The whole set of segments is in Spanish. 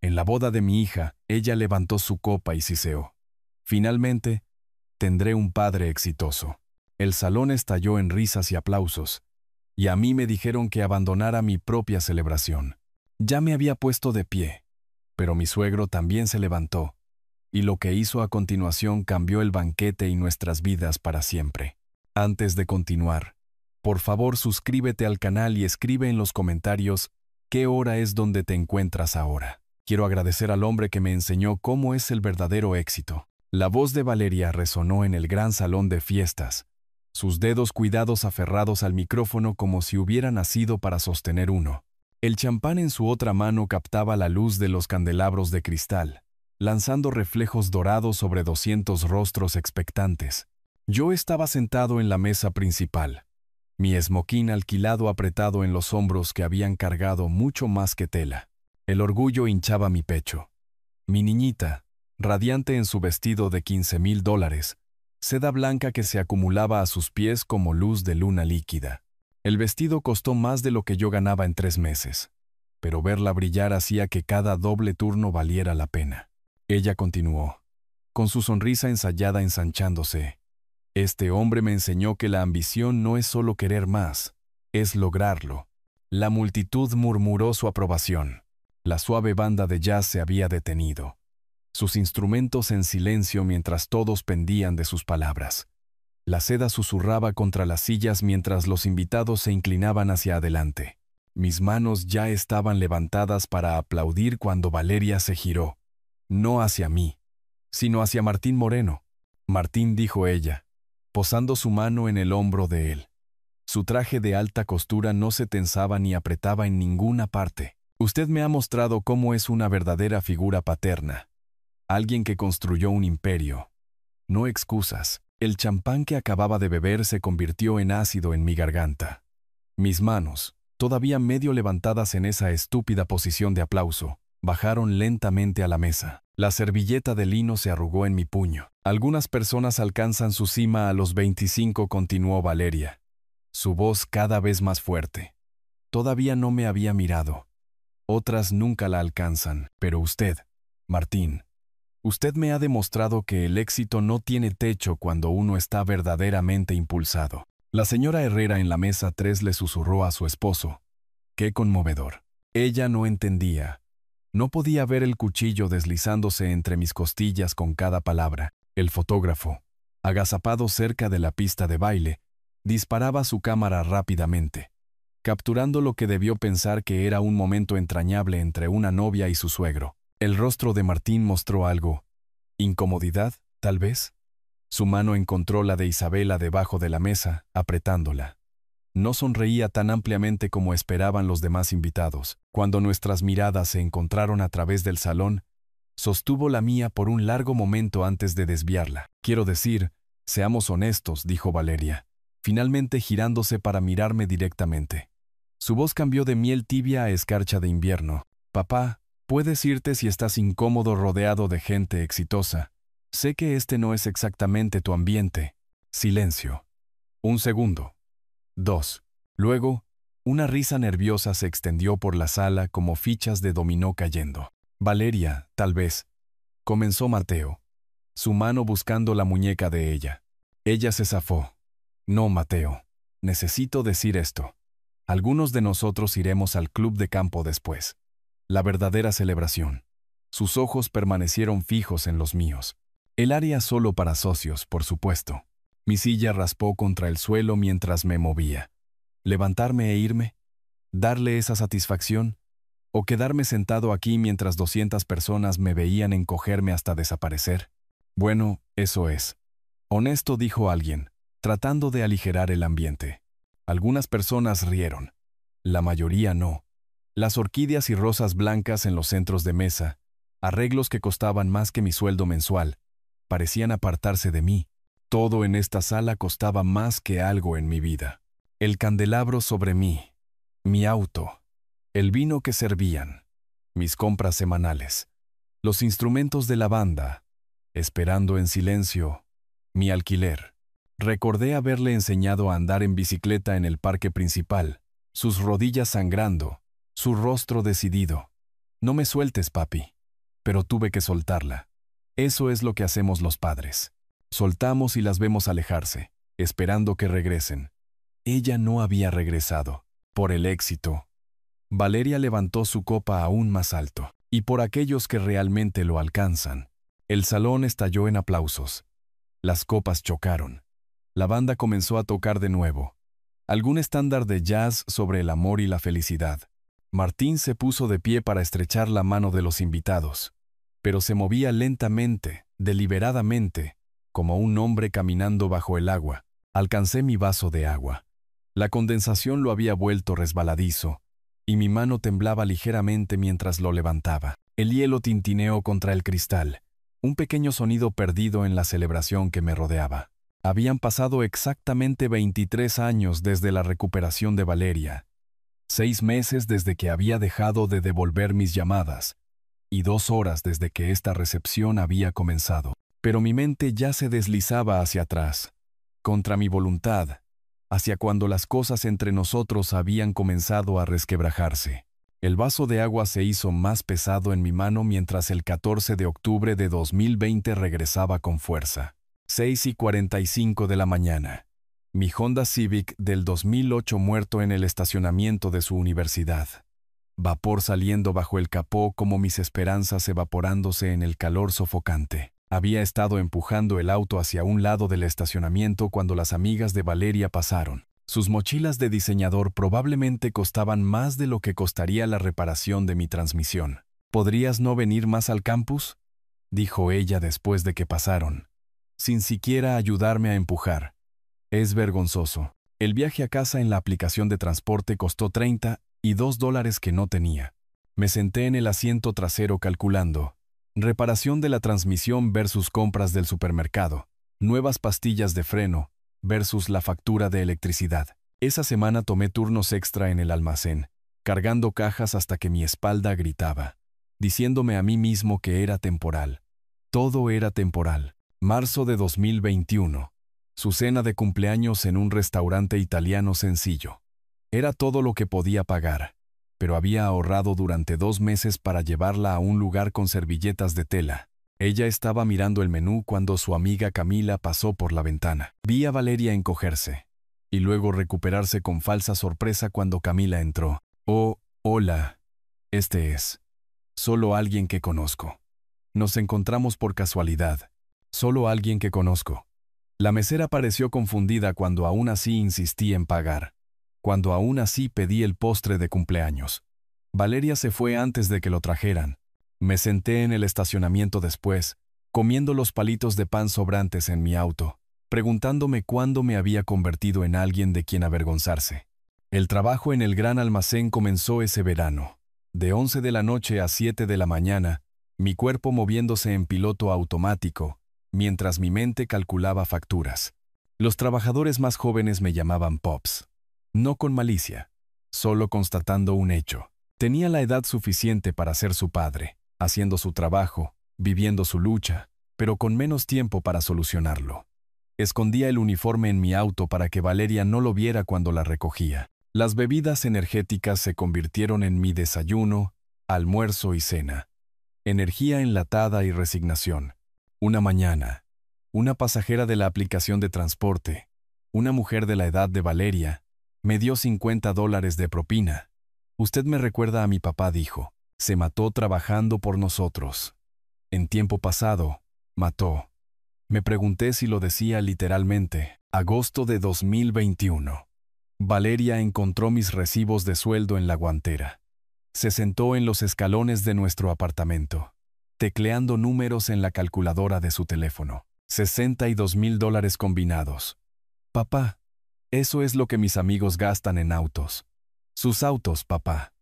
En la boda de mi hija, ella levantó su copa y siseó. Finalmente, tendré un padre exitoso. El salón estalló en risas y aplausos, y a mí me dijeron que abandonara mi propia celebración. Ya me había puesto de pie, pero mi suegro también se levantó, y lo que hizo a continuación cambió el banquete y nuestras vidas para siempre. Antes de continuar, por favor suscríbete al canal y escribe en los comentarios qué hora es donde te encuentras ahora. Quiero agradecer al hombre que me enseñó cómo es el verdadero éxito. La voz de Valeria resonó en el gran salón de fiestas, sus dedos cuidados aferrados al micrófono como si hubiera nacido para sostener uno. El champán en su otra mano captaba la luz de los candelabros de cristal, lanzando reflejos dorados sobre 200 rostros expectantes. Yo estaba sentado en la mesa principal, mi esmoquín alquilado apretado en los hombros que habían cargado mucho más que tela. El orgullo hinchaba mi pecho. Mi niñita, radiante en su vestido de $15,000, seda blanca que se acumulaba a sus pies como luz de luna líquida. El vestido costó más de lo que yo ganaba en 3 meses, pero verla brillar hacía que cada doble turno valiera la pena. Ella continuó, con su sonrisa ensayada ensanchándose. Este hombre me enseñó que la ambición no es solo querer más, es lograrlo. La multitud murmuró su aprobación. La suave banda de jazz se había detenido, sus instrumentos en silencio mientras todos pendían de sus palabras. La seda susurraba contra las sillas mientras los invitados se inclinaban hacia adelante. Mis manos ya estaban levantadas para aplaudir cuando Valeria se giró, no hacia mí, sino hacia Martín Moreno. Martín, dijo ella, posando su mano en el hombro de él. Su traje de alta costura no se tensaba ni apretaba en ninguna parte. Usted me ha mostrado cómo es una verdadera figura paterna. Alguien que construyó un imperio. No excusas. El champán que acababa de beber se convirtió en ácido en mi garganta. Mis manos, todavía medio levantadas en esa estúpida posición de aplauso, bajaron lentamente a la mesa. La servilleta de lino se arrugó en mi puño. Algunas personas alcanzan su cima a los 25, continuó Valeria, su voz cada vez más fuerte. Todavía no me había mirado. Otras nunca la alcanzan, pero usted, Martín, usted me ha demostrado que el éxito no tiene techo cuando uno está verdaderamente impulsado. La señora Herrera en la mesa 3 le susurró a su esposo. ¡Qué conmovedor! Ella no entendía. No podía ver el cuchillo deslizándose entre mis costillas con cada palabra. El fotógrafo, agazapado cerca de la pista de baile, disparaba su cámara rápidamente, capturando lo que debió pensar que era un momento entrañable entre una novia y su suegro. El rostro de Martín mostró algo. ¿Incomodidad, tal vez? Su mano encontró la de Isabela debajo de la mesa, apretándola. No sonreía tan ampliamente como esperaban los demás invitados. Cuando nuestras miradas se encontraron a través del salón, sostuvo la mía por un largo momento antes de desviarla. Quiero decir, seamos honestos, dijo Valeria, finalmente girándose para mirarme directamente. Su voz cambió de miel tibia a escarcha de invierno. Papá, puedes irte si estás incómodo rodeado de gente exitosa. Sé que este no es exactamente tu ambiente. Silencio. 1 segundo. 2. Luego, una risa nerviosa se extendió por la sala como fichas de dominó cayendo. Valeria, tal vez. Comenzó Mateo, su mano buscando la muñeca de ella. Ella se zafó. No, Mateo. Necesito decir esto. Algunos de nosotros iremos al club de campo después. La verdadera celebración. Sus ojos permanecieron fijos en los míos. El área solo para socios, por supuesto. Mi silla raspó contra el suelo mientras me movía. ¿Levantarme e irme? ¿Darle esa satisfacción? ¿O quedarme sentado aquí mientras 200 personas me veían encogerme hasta desaparecer? Bueno, eso es. Honesto, dijo alguien, tratando de aligerar el ambiente. Algunas personas rieron. La mayoría no. Las orquídeas y rosas blancas en los centros de mesa, arreglos que costaban más que mi sueldo mensual, parecían apartarse de mí. Todo en esta sala costaba más que algo en mi vida. El candelabro sobre mí, mi auto, el vino que servían, mis compras semanales, los instrumentos de la banda, esperando en silencio, mi alquiler. Recordé haberle enseñado a andar en bicicleta en el parque principal, sus rodillas sangrando, su rostro decidido. No me sueltes, papi. Pero tuve que soltarla. Eso es lo que hacemos los padres. Soltamos y las vemos alejarse, esperando que regresen. Ella no había regresado. Por el éxito. Valeria levantó su copa aún más alto. Y por aquellos que realmente lo alcanzan. El salón estalló en aplausos. Las copas chocaron. La banda comenzó a tocar de nuevo. Algún estándar de jazz sobre el amor y la felicidad. Martín se puso de pie para estrechar la mano de los invitados. Pero se movía lentamente, deliberadamente, como un hombre caminando bajo el agua. Alcancé mi vaso de agua. La condensación lo había vuelto resbaladizo, y mi mano temblaba ligeramente mientras lo levantaba. El hielo tintineó contra el cristal, un pequeño sonido perdido en la celebración que me rodeaba. Habían pasado exactamente 23 años desde la recuperación de Valeria, 6 meses desde que había dejado de devolver mis llamadas, y 2 horas desde que esta recepción había comenzado. Pero mi mente ya se deslizaba hacia atrás, contra mi voluntad, hacia cuando las cosas entre nosotros habían comenzado a resquebrajarse. El vaso de agua se hizo más pesado en mi mano mientras el 14 de octubre de 2020 regresaba con fuerza. 6:45 de la mañana. Mi Honda Civic del 2008 muerto en el estacionamiento de su universidad. Vapor saliendo bajo el capó como mis esperanzas evaporándose en el calor sofocante. Había estado empujando el auto hacia un lado del estacionamiento cuando las amigas de Valeria pasaron. Sus mochilas de diseñador probablemente costaban más de lo que costaría la reparación de mi transmisión. ¿Podrías no venir más al campus?, dijo ella después de que pasaron, sin siquiera ayudarme a empujar. Es vergonzoso. El viaje a casa en la aplicación de transporte costó $32 que no tenía. Me senté en el asiento trasero calculando. Reparación de la transmisión versus compras del supermercado. Nuevas pastillas de freno versus la factura de electricidad. Esa semana tomé turnos extra en el almacén, cargando cajas hasta que mi espalda gritaba, diciéndome a mí mismo que era temporal. Todo era temporal. Marzo de 2021. Su cena de cumpleaños en un restaurante italiano sencillo. Era todo lo que podía pagar, pero había ahorrado durante 2 meses para llevarla a un lugar con servilletas de tela. Ella estaba mirando el menú cuando su amiga Camila pasó por la ventana. Vi a Valeria encogerse, y luego recuperarse con falsa sorpresa cuando Camila entró. Oh, hola. Este es solo alguien que conozco. Nos encontramos por casualidad. Solo alguien que conozco. La mesera pareció confundida cuando aún así insistí en pagar. Cuando aún así pedí el postre de cumpleaños. Valeria se fue antes de que lo trajeran. Me senté en el estacionamiento después, comiendo los palitos de pan sobrantes en mi auto, preguntándome cuándo me había convertido en alguien de quien avergonzarse. El trabajo en el gran almacén comenzó ese verano. De 11 de la noche a 7 de la mañana, mi cuerpo moviéndose en piloto automático, mientras mi mente calculaba facturas. Los trabajadores más jóvenes me llamaban Pops. No con malicia, solo constatando un hecho. Tenía la edad suficiente para ser su padre, haciendo su trabajo, viviendo su lucha, pero con menos tiempo para solucionarlo. Escondía el uniforme en mi auto para que Valeria no lo viera cuando la recogía. Las bebidas energéticas se convirtieron en mi desayuno, almuerzo y cena. Energía enlatada y resignación. Una mañana, una pasajera de la aplicación de transporte, una mujer de la edad de Valeria, me dio $50 de propina. Usted me recuerda a mi papá, dijo. Se mató trabajando por nosotros. En tiempo pasado, mató. Me pregunté si lo decía literalmente. Agosto de 2021. Valeria encontró mis recibos de sueldo en la guantera. Se sentó en los escalones de nuestro apartamento, tecleando números en la calculadora de su teléfono. $62,000 combinados. Papá, eso es lo que mis amigos gastan en autos. Sus autos, papá.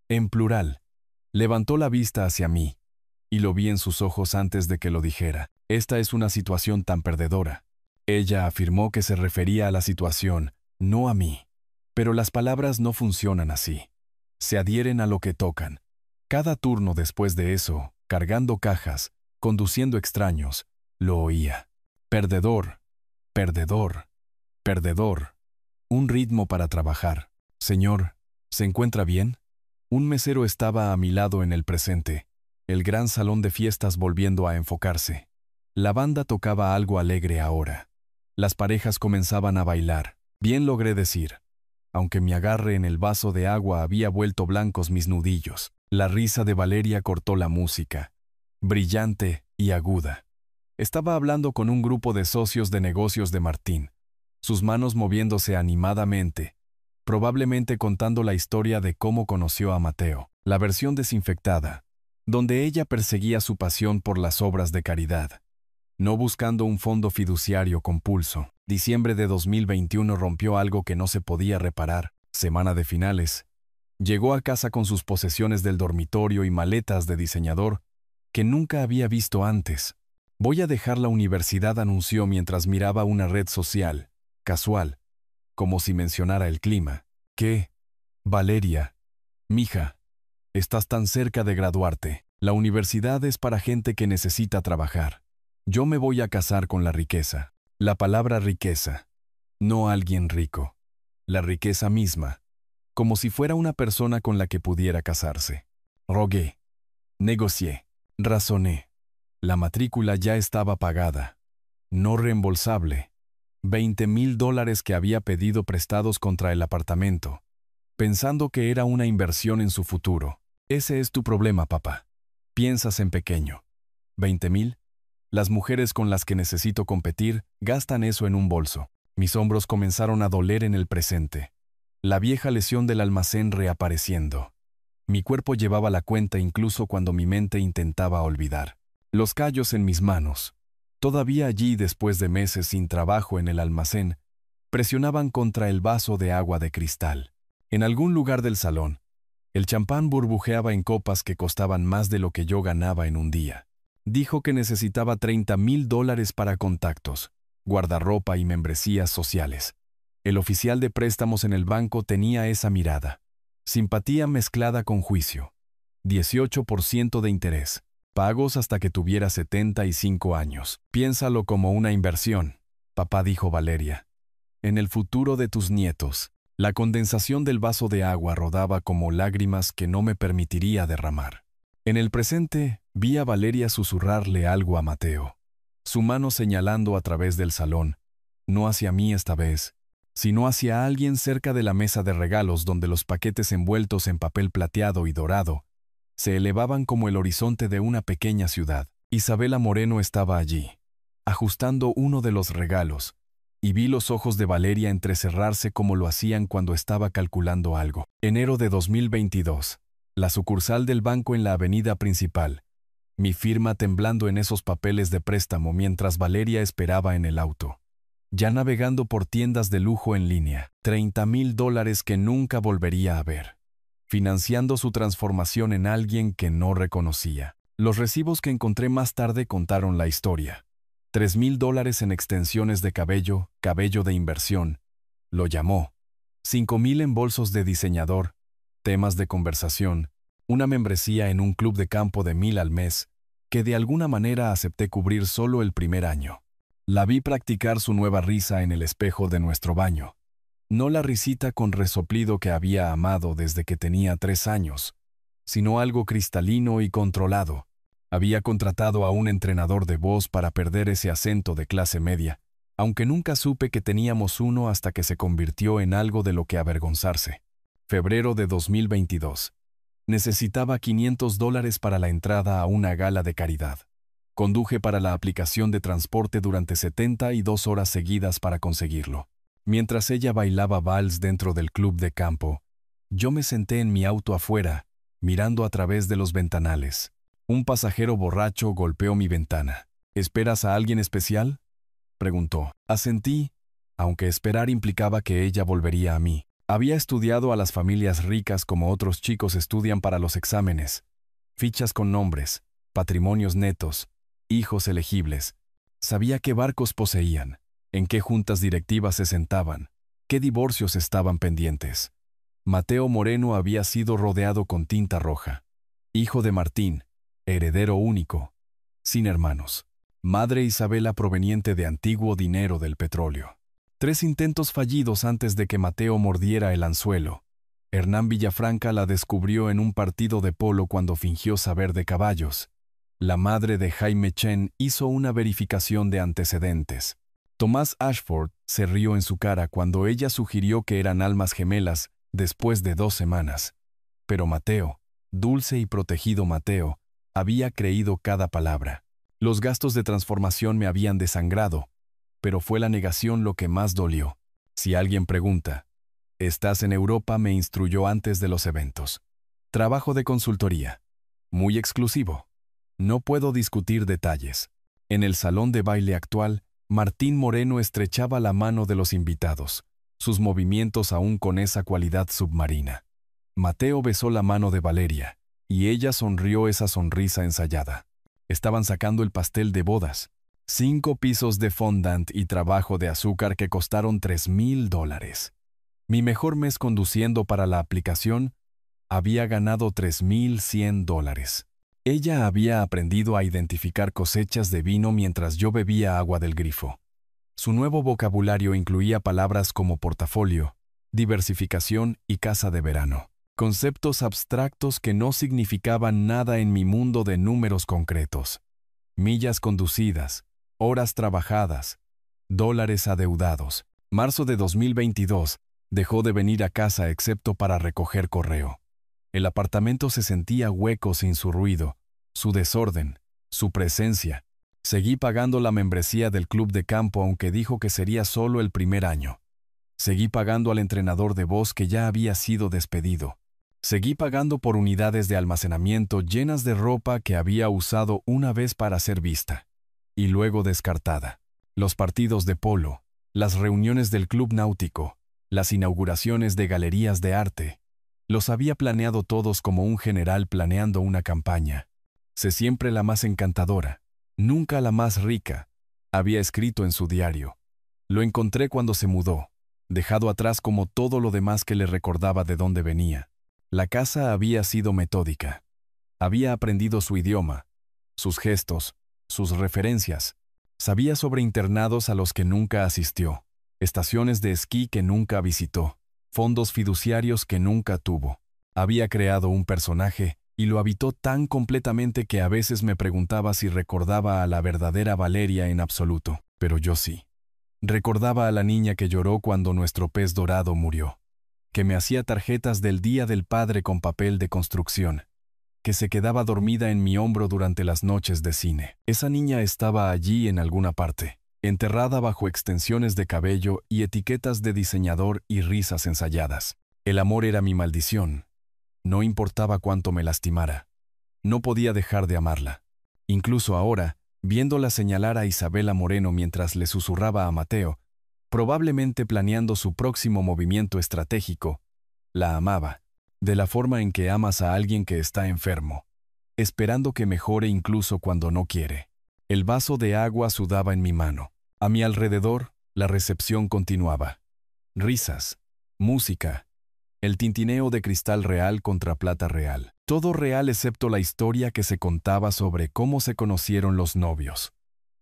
En plural. Levantó la vista hacia mí, y lo vi en sus ojos antes de que lo dijera. Esta es una situación tan perdedora. Ella afirmó que se refería a la situación, no a mí. Pero las palabras no funcionan así. Se adhieren a lo que tocan. Cada turno después de eso, cargando cajas, conduciendo extraños, lo oía. Perdedor, perdedor, perdedor. Un ritmo para trabajar. Señor, ¿se encuentra bien? Un mesero estaba a mi lado en el presente, el gran salón de fiestas volviendo a enfocarse. La banda tocaba algo alegre ahora. Las parejas comenzaban a bailar. Bien logré decir, aunque mi agarre en el vaso de agua había vuelto blancos mis nudillos. La risa de Valeria cortó la música, brillante y aguda. Estaba hablando con un grupo de socios de negocios de Martín, sus manos moviéndose animadamente, probablemente contando la historia de cómo conoció a Mateo, la versión desinfectada, donde ella perseguía su pasión por las obras de caridad, no buscando un fondo fiduciario compulso. Diciembre de 2021 rompió algo que no se podía reparar, semana de finales. Llegó a casa con sus posesiones del dormitorio y maletas de diseñador que nunca había visto antes. Voy a dejar la universidad, anunció mientras miraba una red social, casual, como si mencionara el clima. ¿Qué? Valeria, mija, estás tan cerca de graduarte. La universidad es para gente que necesita trabajar. Yo me voy a casar con la riqueza. La palabra riqueza, no alguien rico. La riqueza misma, como si fuera una persona con la que pudiera casarse. Rogué, negocié, razoné. La matrícula ya estaba pagada, no reembolsable. $20,000 que había pedido prestados contra el apartamento, pensando que era una inversión en su futuro. Ese es tu problema, papá. Piensas en pequeño. ¿20,000? Las mujeres con las que necesito competir gastan eso en un bolso. Mis hombros comenzaron a doler en el presente. La vieja lesión del almacén reapareciendo. Mi cuerpo llevaba la cuenta incluso cuando mi mente intentaba olvidar. Los callos en mis manos, todavía allí después de meses sin trabajo en el almacén, presionaban contra el vaso de agua de cristal. En algún lugar del salón, el champán burbujeaba en copas que costaban más de lo que yo ganaba en un día. Dijo que necesitaba $30,000 para contactos, guardarropa y membresías sociales. El oficial de préstamos en el banco tenía esa mirada. Simpatía mezclada con juicio. 18% de interés. Pagos hasta que tuviera 75 años. Piénsalo como una inversión, papá, dijo Valeria. En el futuro de tus nietos. La condensación del vaso de agua rodaba como lágrimas que no me permitiría derramar. En el presente, vi a Valeria susurrarle algo a Mateo, su mano señalando a través del salón, no hacia mí esta vez, sino hacia alguien cerca de la mesa de regalos donde los paquetes envueltos en papel plateado y dorado se elevaban como el horizonte de una pequeña ciudad. Isabela Moreno estaba allí, ajustando uno de los regalos, y vi los ojos de Valeria entrecerrarse como lo hacían cuando estaba calculando algo. Enero de 2022. La sucursal del banco en la avenida principal. Mi firma temblando en esos papeles de préstamo mientras Valeria esperaba en el auto. Ya navegando por tiendas de lujo en línea. $30,000 que nunca volvería a ver. Financiando su transformación en alguien que no reconocía. Los recibos que encontré más tarde contaron la historia. $3,000 en extensiones de cabello, cabello de inversión. Lo llamó. 5,000 en bolsos de diseñador. Temas de conversación, una membresía en un club de campo de 1,000 al mes, que de alguna manera acepté cubrir solo el primer año. La vi practicar su nueva risa en el espejo de nuestro baño. No la risita con resoplido que había amado desde que tenía 3 años, sino algo cristalino y controlado. Había contratado a un entrenador de voz para perder ese acento de clase media, aunque nunca supe que teníamos uno hasta que se convirtió en algo de lo que avergonzarse. Febrero de 2022. Necesitaba $500 para la entrada a una gala de caridad. Conduje para la aplicación de transporte durante 72 horas seguidas para conseguirlo. Mientras ella bailaba vals dentro del club de campo, yo me senté en mi auto afuera, mirando a través de los ventanales. Un pasajero borracho golpeó mi ventana. ¿Esperas a alguien especial?, preguntó. Asentí, aunque esperar implicaba que ella volvería a mí. Había estudiado a las familias ricas como otros chicos estudian para los exámenes. Fichas con nombres, patrimonios netos, hijos elegibles. Sabía qué barcos poseían, en qué juntas directivas se sentaban, qué divorcios estaban pendientes. Mateo Moreno había sido rodeado con tinta roja. Hijo de Martín, heredero único, sin hermanos. Madre Isabela proveniente de antiguo dinero del petróleo. 3 intentos fallidos antes de que Mateo mordiera el anzuelo. Hernán Villafranca la descubrió en un partido de polo cuando fingió saber de caballos. La madre de Jaime Chen hizo una verificación de antecedentes. Tomás Ashford se rió en su cara cuando ella sugirió que eran almas gemelas después de 2 semanas. Pero Mateo, dulce y protegido Mateo, había creído cada palabra. Los gastos de transformación me habían desangrado, pero fue la negación lo que más dolió. Si alguien pregunta, ¿estás en Europa?, me instruyó antes de los eventos. Trabajo de consultoría. Muy exclusivo. No puedo discutir detalles. En el salón de baile actual, Martín Moreno estrechaba la mano de los invitados, sus movimientos aún con esa cualidad submarina. Mateo besó la mano de Valeria, y ella sonrió esa sonrisa ensayada. Estaban sacando el pastel de bodas. 5 pisos de fondant y trabajo de azúcar que costaron $3,000. Mi mejor mes conduciendo para la aplicación, había ganado $3,100. Ella había aprendido a identificar cosechas de vino mientras yo bebía agua del grifo. Su nuevo vocabulario incluía palabras como portafolio, diversificación y casa de verano. Conceptos abstractos que no significaban nada en mi mundo de números concretos. Millas conducidas, horas trabajadas, dólares adeudados. Marzo de 2022, dejó de venir a casa excepto para recoger correo. El apartamento se sentía hueco sin su ruido, su desorden, su presencia. Seguí pagando la membresía del club de campo aunque dijo que sería solo el primer año. Seguí pagando al entrenador de voz que ya había sido despedido. Seguí pagando por unidades de almacenamiento llenas de ropa que había usado una vez para ser vista y luego descartada. Los partidos de polo, las reuniones del club náutico, las inauguraciones de galerías de arte. Los había planeado todos como un general planeando una campaña. Sé siempre la más encantadora, nunca la más rica, había escrito en su diario. Lo encontré cuando se mudó, dejado atrás como todo lo demás que le recordaba de dónde venía. La casa había sido metódica. Había aprendido su idioma, sus gestos, sus referencias. Sabía sobre internados a los que nunca asistió, estaciones de esquí que nunca visitó, fondos fiduciarios que nunca tuvo. Había creado un personaje y lo habitó tan completamente que a veces me preguntaba si recordaba a la verdadera Valeria en absoluto, pero yo sí. Recordaba a la niña que lloró cuando nuestro pez dorado murió, que me hacía tarjetas del Día del Padre con papel de construcción, que se quedaba dormida en mi hombro durante las noches de cine. Esa niña estaba allí en alguna parte, enterrada bajo extensiones de cabello y etiquetas de diseñador y risas ensayadas. El amor era mi maldición. No importaba cuánto me lastimara. No podía dejar de amarla. Incluso ahora, viéndola señalar a Isabela Moreno mientras le susurraba a Mateo, probablemente planeando su próximo movimiento estratégico, la amaba, de la forma en que amas a alguien que está enfermo, esperando que mejore incluso cuando no quiere. El vaso de agua sudaba en mi mano. A mi alrededor, la recepción continuaba. Risas, música, el tintineo de cristal real contra plata real. Todo real excepto la historia que se contaba sobre cómo se conocieron los novios.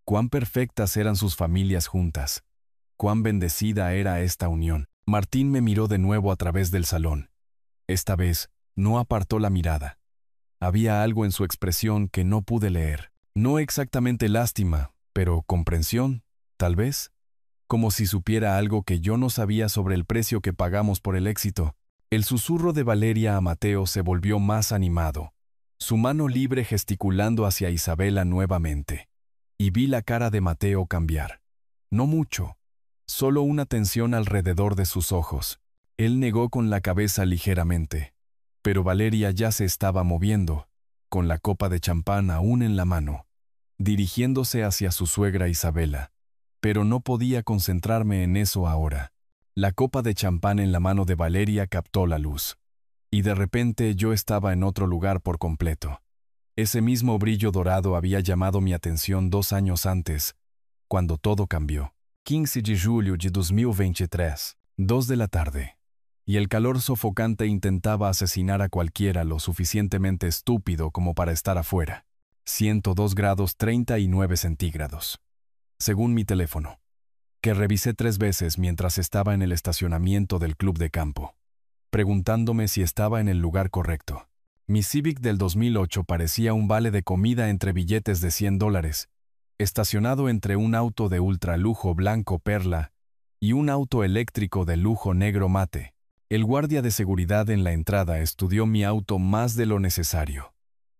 Cuán perfectas eran sus familias juntas. Cuán bendecida era esta unión. Martín me miró de nuevo a través del salón. Esta vez, no apartó la mirada. Había algo en su expresión que no pude leer. No exactamente lástima, pero comprensión, tal vez. Como si supiera algo que yo no sabía sobre el precio que pagamos por el éxito. El susurro de Valeria a Mateo se volvió más animado, su mano libre gesticulando hacia Isabela nuevamente. Y vi la cara de Mateo cambiar. No mucho. Solo una tensión alrededor de sus ojos. Él negó con la cabeza ligeramente. Pero Valeria ya se estaba moviendo, con la copa de champán aún en la mano, dirigiéndose hacia su suegra Isabela. Pero no podía concentrarme en eso ahora. La copa de champán en la mano de Valeria captó la luz. Y de repente yo estaba en otro lugar por completo. Ese mismo brillo dorado había llamado mi atención 2 años antes, cuando todo cambió. 15 de julio de 2023, 2 de la tarde. Y el calor sofocante intentaba asesinar a cualquiera lo suficientemente estúpido como para estar afuera. 102 grados 39 centígrados. Según mi teléfono, que revisé 3 veces mientras estaba en el estacionamiento del club de campo. preguntándome si estaba en el lugar correcto. Mi Civic del 2008 parecía un vale de comida entre billetes de $100, estacionado entre un auto de ultralujo blanco perla y un auto eléctrico de lujo negro mate. El guardia de seguridad en la entrada estudió mi auto más de lo necesario,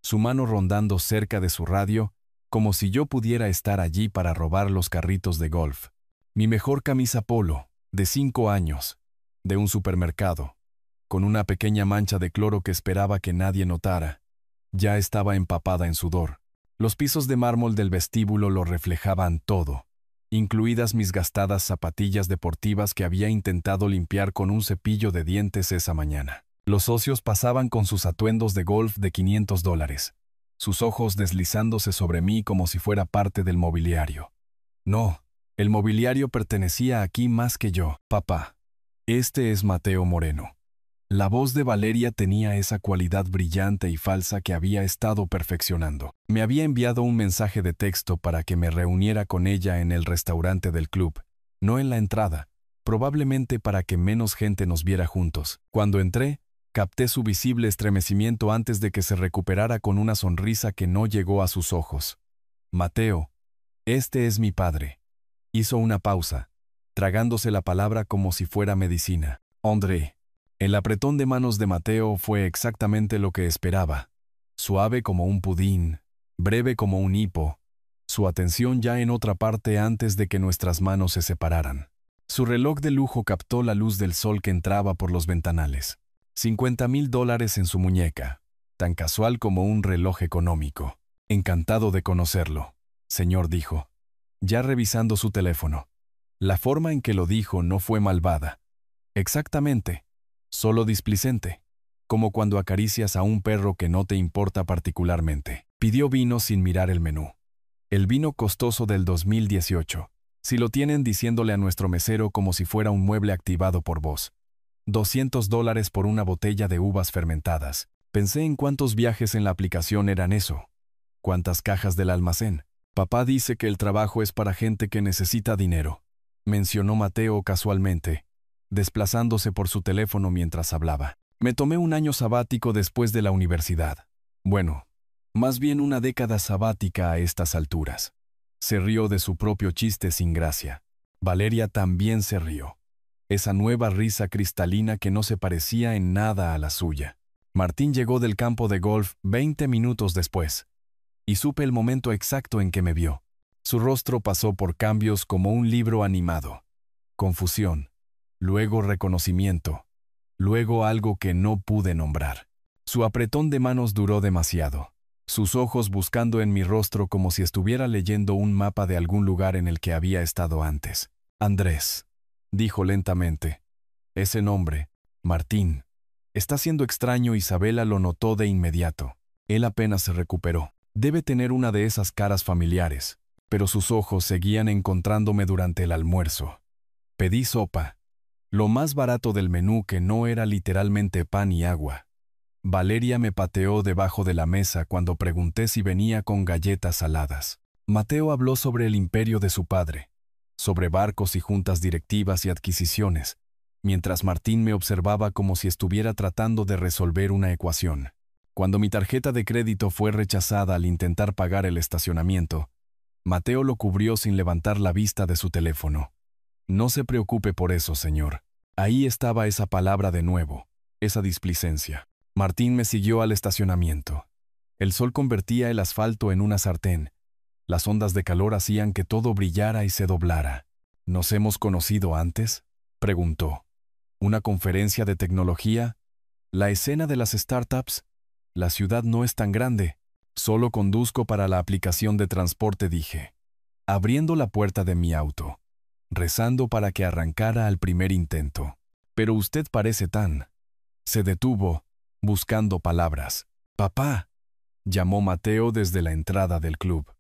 su mano rondando cerca de su radio, como si yo pudiera estar allí para robar los carritos de golf. Mi mejor camisa polo, de 5 años, de un supermercado, con una pequeña mancha de cloro que esperaba que nadie notara, ya estaba empapada en sudor. Los pisos de mármol del vestíbulo lo reflejaban todo, incluidas mis gastadas zapatillas deportivas que había intentado limpiar con un cepillo de dientes esa mañana. Los socios pasaban con sus atuendos de golf de $500, sus ojos deslizándose sobre mí como si fuera parte del mobiliario. No, el mobiliario pertenecía aquí más que yo. Papá, este es Mateo Moreno. La voz de Valeria tenía esa cualidad brillante y falsa que había estado perfeccionando. Me había enviado un mensaje de texto para que me reuniera con ella en el restaurante del club, no en la entrada, probablemente para que menos gente nos viera juntos. Cuando entré, capté su visible estremecimiento antes de que se recuperara con una sonrisa que no llegó a sus ojos. Mateo, este es mi padre. Hizo una pausa, tragándose la palabra como si fuera medicina. André. El apretón de manos de Mateo fue exactamente lo que esperaba. Suave como un pudín, breve como un hipo, su atención ya en otra parte antes de que nuestras manos se separaran. Su reloj de lujo captó la luz del sol que entraba por los ventanales. $50,000 en su muñeca, tan casual como un reloj económico. Encantado de conocerlo, señor, dijo, ya revisando su teléfono. La forma en que lo dijo no fue malvada. Exactamente. Solo displicente, como cuando acaricias a un perro que no te importa particularmente. Pidió vino sin mirar el menú. El vino costoso del 2018. Si lo tienen, diciéndole a nuestro mesero como si fuera un mueble activado por voz. $200 por una botella de uvas fermentadas. Pensé en cuántos viajes en la aplicación eran eso. ¿Cuántas cajas del almacén? Papá dice que el trabajo es para gente que necesita dinero, mencionó Mateo casualmente, desplazándose por su teléfono mientras hablaba. Me tomé un año sabático después de la universidad. Bueno, más bien una década sabática a estas alturas. Se rió de su propio chiste sin gracia. Valeria también se rió. Esa nueva risa cristalina que no se parecía en nada a la suya. Martín llegó del campo de golf 20 minutos después, y supe el momento exacto en que me vio. Su rostro pasó por cambios como un libro animado. Confusión. Luego reconocimiento, luego algo que no pude nombrar. Su apretón de manos duró demasiado, sus ojos buscando en mi rostro como si estuviera leyendo un mapa de algún lugar en el que había estado antes. Andrés, dijo lentamente. Ese nombre, Martín, está siendo extraño. Isabela lo notó de inmediato. Él apenas se recuperó. Debe tener una de esas caras familiares, pero sus ojos seguían encontrándome durante el almuerzo. Pedí sopa. Lo más barato del menú, que no era literalmente pan y agua. Valeria me pateó debajo de la mesa cuando pregunté si venía con galletas saladas. Mateo habló sobre el imperio de su padre, sobre barcos y juntas directivas y adquisiciones, mientras Martín me observaba como si estuviera tratando de resolver una ecuación. Cuando mi tarjeta de crédito fue rechazada al intentar pagar el estacionamiento, Mateo lo cubrió sin levantar la vista de su teléfono. No se preocupe por eso, señor. Ahí estaba esa palabra de nuevo, esa displicencia. Martín me siguió al estacionamiento. El sol convertía el asfalto en una sartén. Las ondas de calor hacían que todo brillara y se doblara. ¿Nos hemos conocido antes?, preguntó. ¿Una conferencia de tecnología? ¿La escena de las startups? La ciudad no es tan grande. Solo conduzco para la aplicación de transporte, dije, abriendo la puerta de mi auto, rezando para que arrancara al primer intento. Pero usted parece tan... Se detuvo, buscando palabras. «Papá», llamó Mateo desde la entrada del club.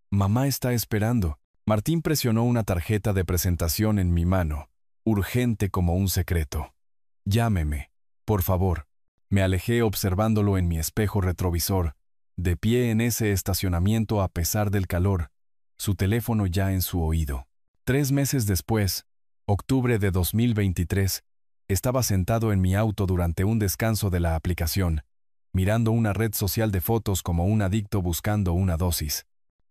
«Mamá está esperando». Martín presionó una tarjeta de presentación en mi mano, urgente como un secreto. «Llámeme, por favor». Me alejé observándolo en mi espejo retrovisor, de pie en ese estacionamiento a pesar del calor, su teléfono ya en su oído. 3 meses después, octubre de 2023, Estaba sentado en mi auto durante un descanso de la aplicación, mirando una red social de fotos como un adicto buscando una dosis.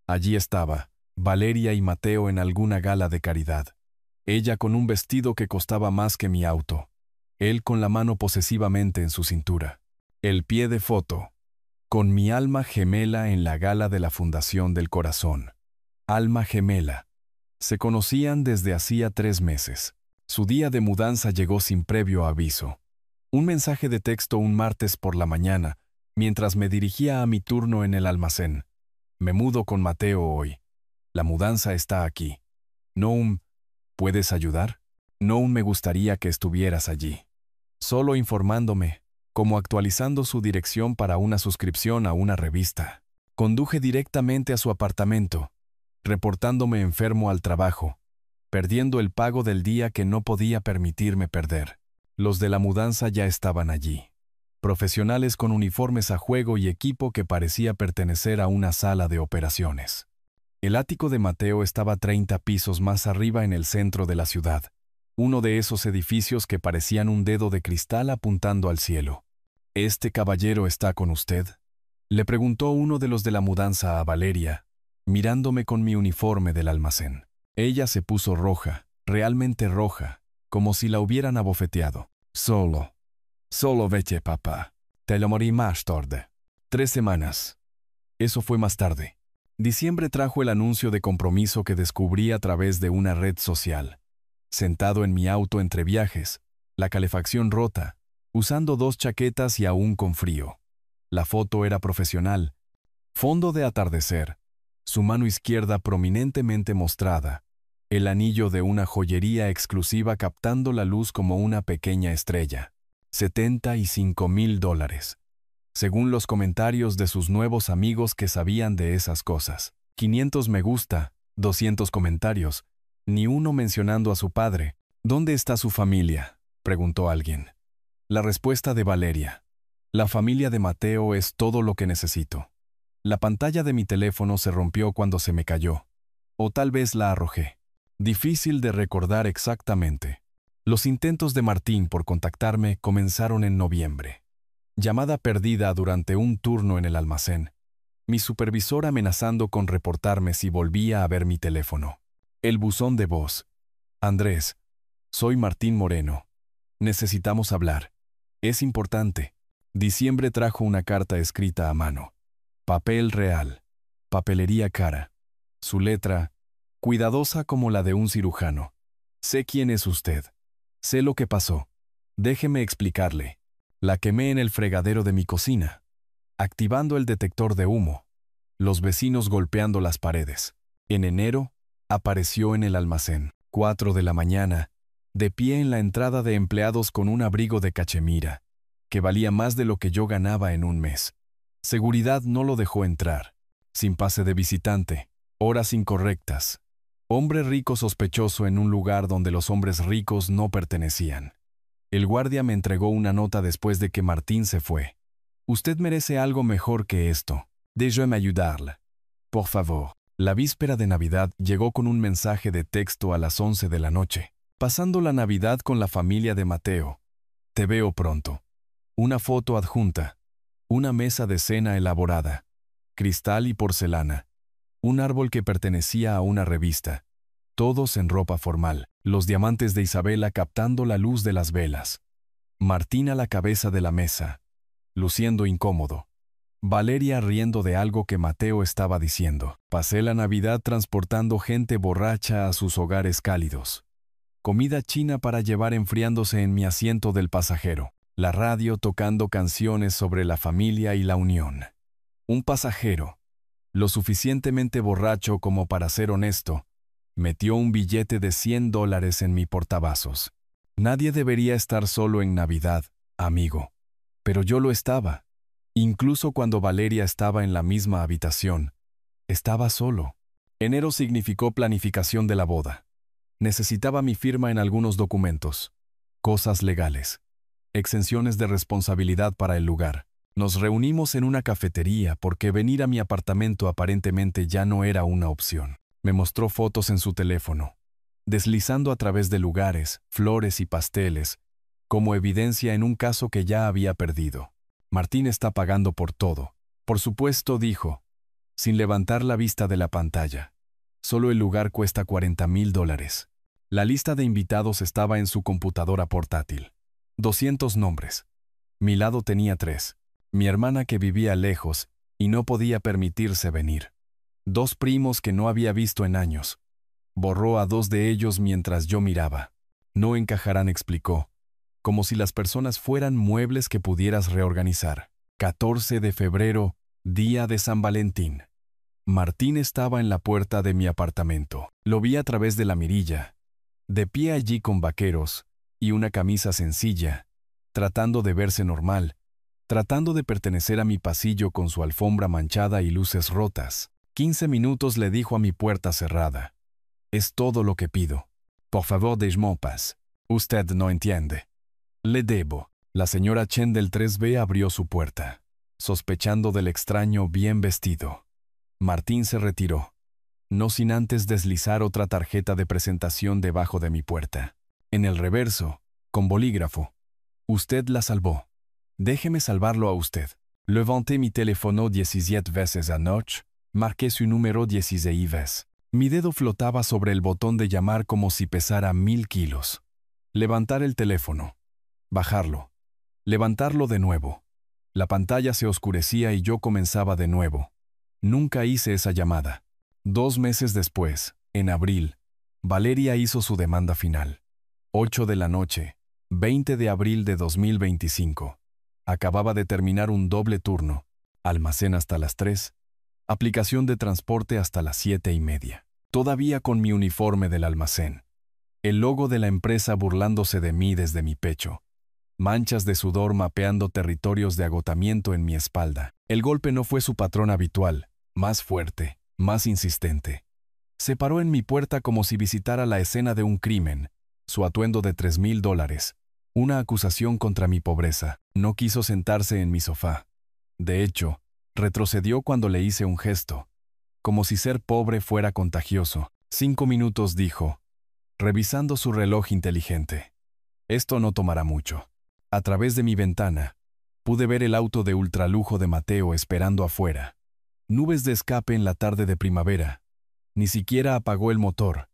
Allí estaba, Valeria y Mateo en alguna gala de caridad. Ella con un vestido que costaba más que mi auto. Él con la mano posesivamente en su cintura. El pie de foto. Con mi alma gemela en la gala de la Fundación del Corazón. Alma gemela. Se conocían desde hacía 3 meses. Su día de mudanza llegó sin previo aviso. Un mensaje de texto un martes por la mañana, mientras me dirigía a mi turno en el almacén. Me mudo con Mateo hoy. La mudanza está aquí. No un ¿puedes ayudar? No un me gustaría que estuvieras allí. Solo informándome, como actualizando su dirección para una suscripción a una revista. Conduje directamente a su apartamento, reportándome enfermo al trabajo, perdiendo el pago del día que no podía permitirme perder. Los de la mudanza ya estaban allí. Profesionales con uniformes a juego y equipo que parecía pertenecer a una sala de operaciones. El ático de Mateo estaba 30 pisos más arriba en el centro de la ciudad, uno de esos edificios que parecían un dedo de cristal apuntando al cielo. ¿Este caballero está con usted?, le preguntó uno de los de la mudanza a Valeria, mirándome con mi uniforme del almacén. Ella se puso roja, realmente roja, como si la hubieran abofeteado. Solo vete, papá. Te lo morí más tarde. 3 semanas. Eso fue más tarde. Diciembre trajo el anuncio de compromiso que descubrí a través de una red social. Sentado en mi auto entre viajes, la calefacción rota, usando 2 chaquetas y aún con frío. La foto era profesional. Fondo de atardecer. Su mano izquierda prominentemente mostrada. El anillo de una joyería exclusiva captando la luz como una pequeña estrella. $75,000. Según los comentarios de sus nuevos amigos que sabían de esas cosas. 500 me gusta, 200 comentarios, ni uno mencionando a su padre. ¿Dónde está su familia?, preguntó alguien. La respuesta de Valeria. La familia de Mateo es todo lo que necesito. La pantalla de mi teléfono se rompió cuando se me cayó. O tal vez la arrojé. Difícil de recordar exactamente. Los intentos de Martín por contactarme comenzaron en noviembre. Llamada perdida durante un turno en el almacén. Mi supervisor amenazando con reportarme si volvía a ver mi teléfono. El buzón de voz. Andrés, soy Martín Moreno. Necesitamos hablar. Es importante. Diciembre trajo una carta escrita a mano. Papel real. Papelería cara. Su letra, cuidadosa como la de un cirujano. Sé quién es usted. Sé lo que pasó. Déjeme explicarle. La quemé en el fregadero de mi cocina, activando el detector de humo. Los vecinos golpeando las paredes. En enero, apareció en el almacén. 4 de la mañana, de pie en la entrada de empleados con un abrigo de cachemira, que valía más de lo que yo ganaba en un mes. Seguridad no lo dejó entrar. Sin pase de visitante. Horas incorrectas. Hombre rico sospechoso en un lugar donde los hombres ricos no pertenecían. El guardia me entregó una nota después de que Martín se fue. Usted merece algo mejor que esto. Déjeme ayudarle. Por favor. La víspera de Navidad llegó con un mensaje de texto a las 11 de la noche. Pasando la Navidad con la familia de Mateo. Te veo pronto. Una foto adjunta. Una mesa de cena elaborada. Cristal y porcelana. Un árbol que pertenecía a una revista. Todos en ropa formal. Los diamantes de Isabela captando la luz de las velas. Martín a la cabeza de la mesa, luciendo incómodo. Valeria riendo de algo que Mateo estaba diciendo. Pasé la Navidad transportando gente borracha a sus hogares cálidos. Comida china para llevar enfriándose en mi asiento del pasajero. La radio tocando canciones sobre la familia y la unión. Un pasajero, lo suficientemente borracho como para ser honesto, metió un billete de $100 en mi portavasos. Nadie debería estar solo en Navidad, amigo. Pero yo lo estaba. Incluso cuando Valeria estaba en la misma habitación, estaba solo. Enero significó planificación de la boda. Necesitaba mi firma en algunos documentos. Cosas legales. Exenciones de responsabilidad para el lugar. Nos reunimos en una cafetería porque venir a mi apartamento aparentemente ya no era una opción. Me mostró fotos en su teléfono, deslizando a través de lugares, flores y pasteles, como evidencia en un caso que ya había perdido. Martín está pagando por todo. Por supuesto, dijo, sin levantar la vista de la pantalla. Solo el lugar cuesta $40,000. La lista de invitados estaba en su computadora portátil. 200 nombres. Mi lado tenía 3. Mi hermana que vivía lejos y no podía permitirse venir. 2 primos que no había visto en años. Borró a 2 de ellos mientras yo miraba. No encajarán, explicó, como si las personas fueran muebles que pudieras reorganizar. 14 de febrero, día de San Valentín. Martín estaba en la puerta de mi apartamento. Lo vi a través de la mirilla, de pie allí con vaqueros y una camisa sencilla, tratando de verse normal, tratando de pertenecer a mi pasillo con su alfombra manchada y luces rotas. 15 minutos le dijo a mi puerta cerrada. Es todo lo que pido. Por favor, déjeme en paz. Usted no entiende. Le debo. La señora Chen del 3B abrió su puerta, sospechando del extraño bien vestido. Martín se retiró, no sin antes deslizar otra tarjeta de presentación debajo de mi puerta. En el reverso, con bolígrafo. Usted la salvó. Déjeme salvarlo a usted. Levanté mi teléfono 17 veces anoche, marqué su número 16 veces. Mi dedo flotaba sobre el botón de llamar como si pesara 1000 kilos. Levantar el teléfono. Bajarlo. Levantarlo de nuevo. La pantalla se oscurecía y yo comenzaba de nuevo. Nunca hice esa llamada. 2 meses después, en abril, Valeria hizo su demanda final. 8 de la noche, 20 de abril de 2025. Acababa de terminar un doble turno. Almacén hasta las 3. Aplicación de transporte hasta las 7:30. Todavía con mi uniforme del almacén. El logo de la empresa burlándose de mí desde mi pecho. Manchas de sudor mapeando territorios de agotamiento en mi espalda. El golpe no fue su patrón habitual, más fuerte, más insistente. Se paró en mi puerta como si visitara la escena de un crimen, su atuendo de $3,000, una acusación contra mi pobreza. No quiso sentarse en mi sofá. De hecho, retrocedió cuando le hice un gesto, como si ser pobre fuera contagioso. 5 minutos, dijo, revisando su reloj inteligente. Esto no tomará mucho. A través de mi ventana, pude ver el auto de ultralujo de Mateo esperando afuera. Nubes de escape en la tarde de primavera. Ni siquiera apagó el motor.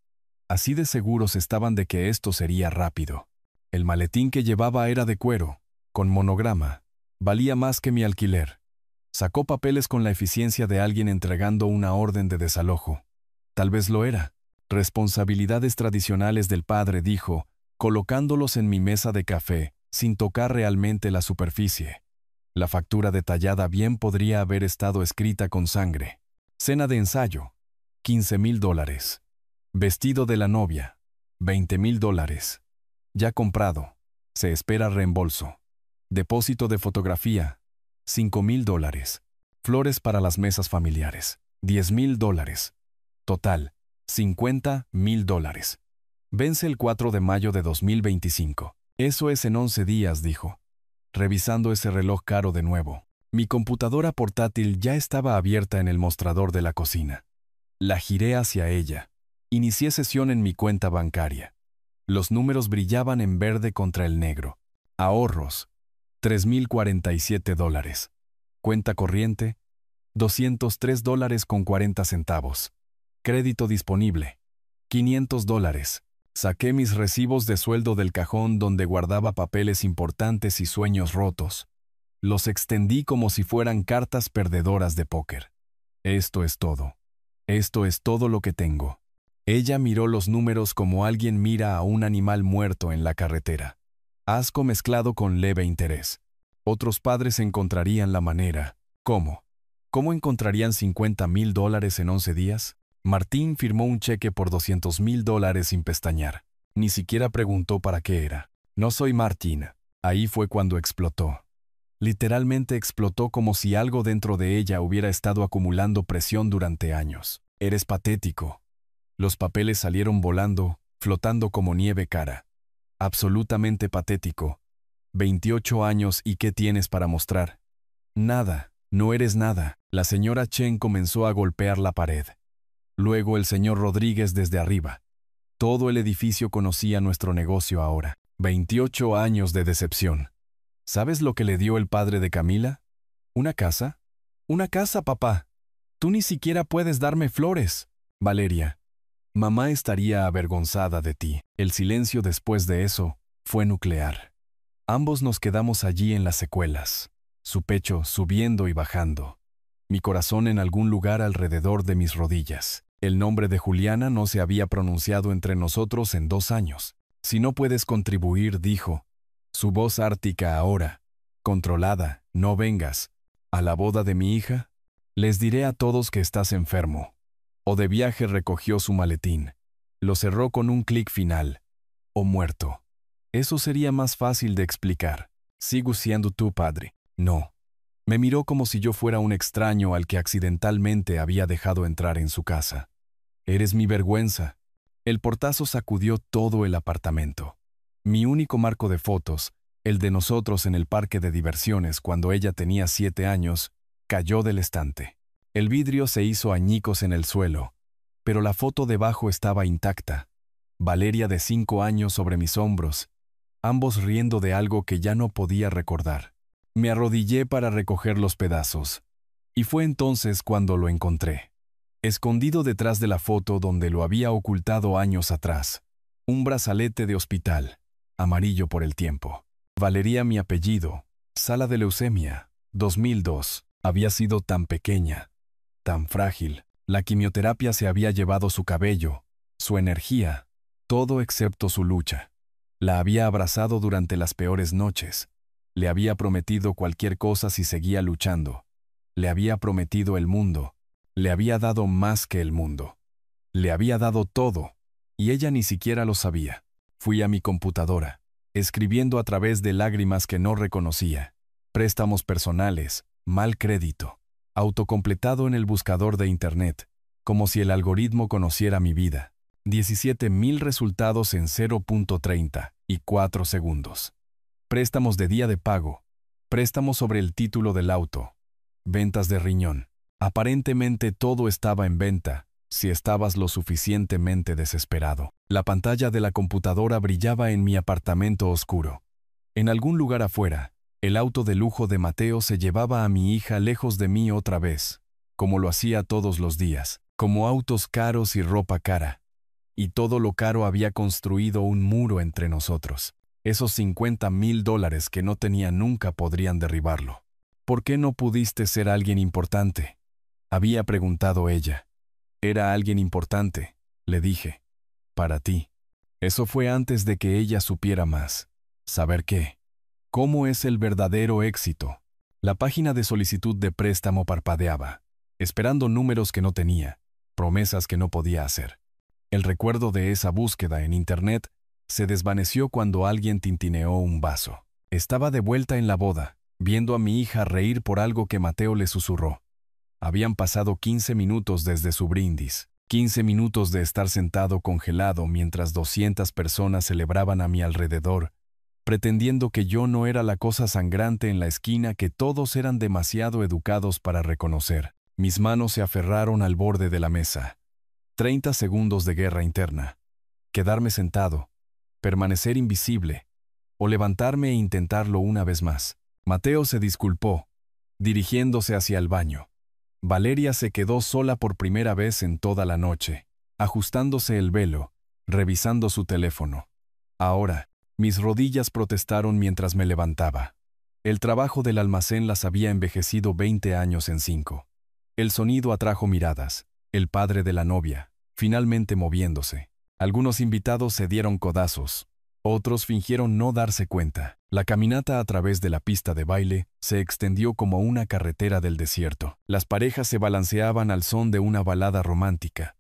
Así de seguros estaban de que esto sería rápido. El maletín que llevaba era de cuero, con monograma. Valía más que mi alquiler. Sacó papeles con la eficiencia de alguien entregando una orden de desalojo. Tal vez lo era. Responsabilidades tradicionales del padre, dijo, colocándolos en mi mesa de café, sin tocar realmente la superficie. La factura detallada bien podría haber estado escrita con sangre. Cena de ensayo, $15,000. Vestido de la novia, $20,000. Ya comprado. Se espera reembolso. Depósito de fotografía, $5,000. Flores para las mesas familiares, $10,000. Total, $50,000. Vence el 4 de mayo de 2025. Eso es en 11 días, dijo, revisando ese reloj caro de nuevo. Mi computadora portátil ya estaba abierta en el mostrador de la cocina. La giré hacia ella. Inicié sesión en mi cuenta bancaria. Los números brillaban en verde contra el negro. Ahorros, $3,047. Cuenta corriente, $203.40. Crédito disponible, $500. Saqué mis recibos de sueldo del cajón donde guardaba papeles importantes y sueños rotos. Los extendí como si fueran cartas perdedoras de póker. Esto es todo. Esto es todo lo que tengo. Ella miró los números como alguien mira a un animal muerto en la carretera. Asco mezclado con leve interés. Otros padres encontrarían la manera. ¿Cómo? ¿Cómo encontrarían $50,000 en 11 días? Martín firmó un cheque por $200,000 sin pestañear. Ni siquiera preguntó para qué era. No soy Martín. Ahí fue cuando explotó. Literalmente explotó como si algo dentro de ella hubiera estado acumulando presión durante años. Eres patético. Los papeles salieron volando, flotando como nieve cara. Absolutamente patético. 28 años y ¿qué tienes para mostrar? Nada, no eres nada. La señora Chen comenzó a golpear la pared. Luego el señor Rodríguez desde arriba. Todo el edificio conocía nuestro negocio ahora. 28 años de decepción. ¿Sabes lo que le dio el padre de Camila? ¿Una casa? Una casa, papá. Tú ni siquiera puedes darme flores. Valeria, mamá estaría avergonzada de ti. El silencio después de eso fue nuclear. Ambos nos quedamos allí en las secuelas, su pecho subiendo y bajando, mi corazón en algún lugar alrededor de mis rodillas. El nombre de Juliana no se había pronunciado entre nosotros en 2 años. Si no puedes contribuir, dijo, su voz ártica ahora, controlada, no vengas. ¿A la boda de mi hija? Les diré a todos que estás enfermo. O de viaje recogió su maletín. Lo cerró con un clic final. O muerto. Eso sería más fácil de explicar. Sigo siendo tu padre. No. Me miró como si yo fuera un extraño al que accidentalmente había dejado entrar en su casa. Eres mi vergüenza. El portazo sacudió todo el apartamento. Mi único marco de fotos, el de nosotros en el parque de diversiones cuando ella tenía 7 años, cayó del estante. El vidrio se hizo añicos en el suelo, pero la foto debajo estaba intacta. Valeria de 5 años sobre mis hombros, ambos riendo de algo que ya no podía recordar. Me arrodillé para recoger los pedazos, y fue entonces cuando lo encontré. Escondido detrás de la foto donde lo había ocultado años atrás. Un brazalete de hospital, amarillo por el tiempo. Valeria mi apellido, sala de leucemia, 2002. Había sido tan pequeña, tan frágil. La quimioterapia se había llevado su cabello, su energía, todo excepto su lucha. La había abrazado durante las peores noches. Le había prometido cualquier cosa si seguía luchando. Le había prometido el mundo. Le había dado más que el mundo. Le había dado todo, y ella ni siquiera lo sabía. Fui a mi computadora, escribiendo a través de lágrimas que no reconocía. Préstamos personales, mal crédito, autocompletado en el buscador de Internet, como si el algoritmo conociera mi vida. 17,000 resultados en 0.34 segundos. Préstamos de día de pago, préstamos sobre el título del auto, ventas de riñón. Aparentemente todo estaba en venta, si estabas lo suficientemente desesperado. La pantalla de la computadora brillaba en mi apartamento oscuro. En algún lugar afuera, el auto de lujo de Mateo se llevaba a mi hija lejos de mí otra vez, como lo hacía todos los días, como autos caros y ropa cara. Y todo lo caro había construido un muro entre nosotros. Esos $50,000 que no tenía nunca podrían derribarlo. ¿Por qué no pudiste ser alguien importante?, había preguntado ella. Era alguien importante, le dije. Para ti. Eso fue antes de que ella supiera más. ¿Saber qué? ¿Cómo es el verdadero éxito? La página de solicitud de préstamo parpadeaba, esperando números que no tenía, promesas que no podía hacer. El recuerdo de esa búsqueda en Internet se desvaneció cuando alguien tintineó un vaso. Estaba de vuelta en la boda, viendo a mi hija reír por algo que Mateo le susurró. Habían pasado 15 minutos desde su brindis, 15 minutos de estar sentado congelado mientras 200 personas celebraban a mi alrededor, pretendiendo que yo no era la cosa sangrante en la esquina que todos eran demasiado educados para reconocer. Mis manos se aferraron al borde de la mesa. 30 segundos de guerra interna. Quedarme sentado, permanecer invisible, o levantarme e intentarlo una vez más. Mateo se disculpó, dirigiéndose hacia el baño. Valeria se quedó sola por primera vez en toda la noche, ajustándose el velo, revisando su teléfono. Ahora, mis rodillas protestaron mientras me levantaba. El trabajo del almacén las había envejecido 20 años en 5. El sonido atrajo miradas. El padre de la novia, finalmente moviéndose. Algunos invitados se dieron codazos. Otros fingieron no darse cuenta. La caminata a través de la pista de baile se extendió como una carretera del desierto. Las parejas se balanceaban al son de una balada romántica.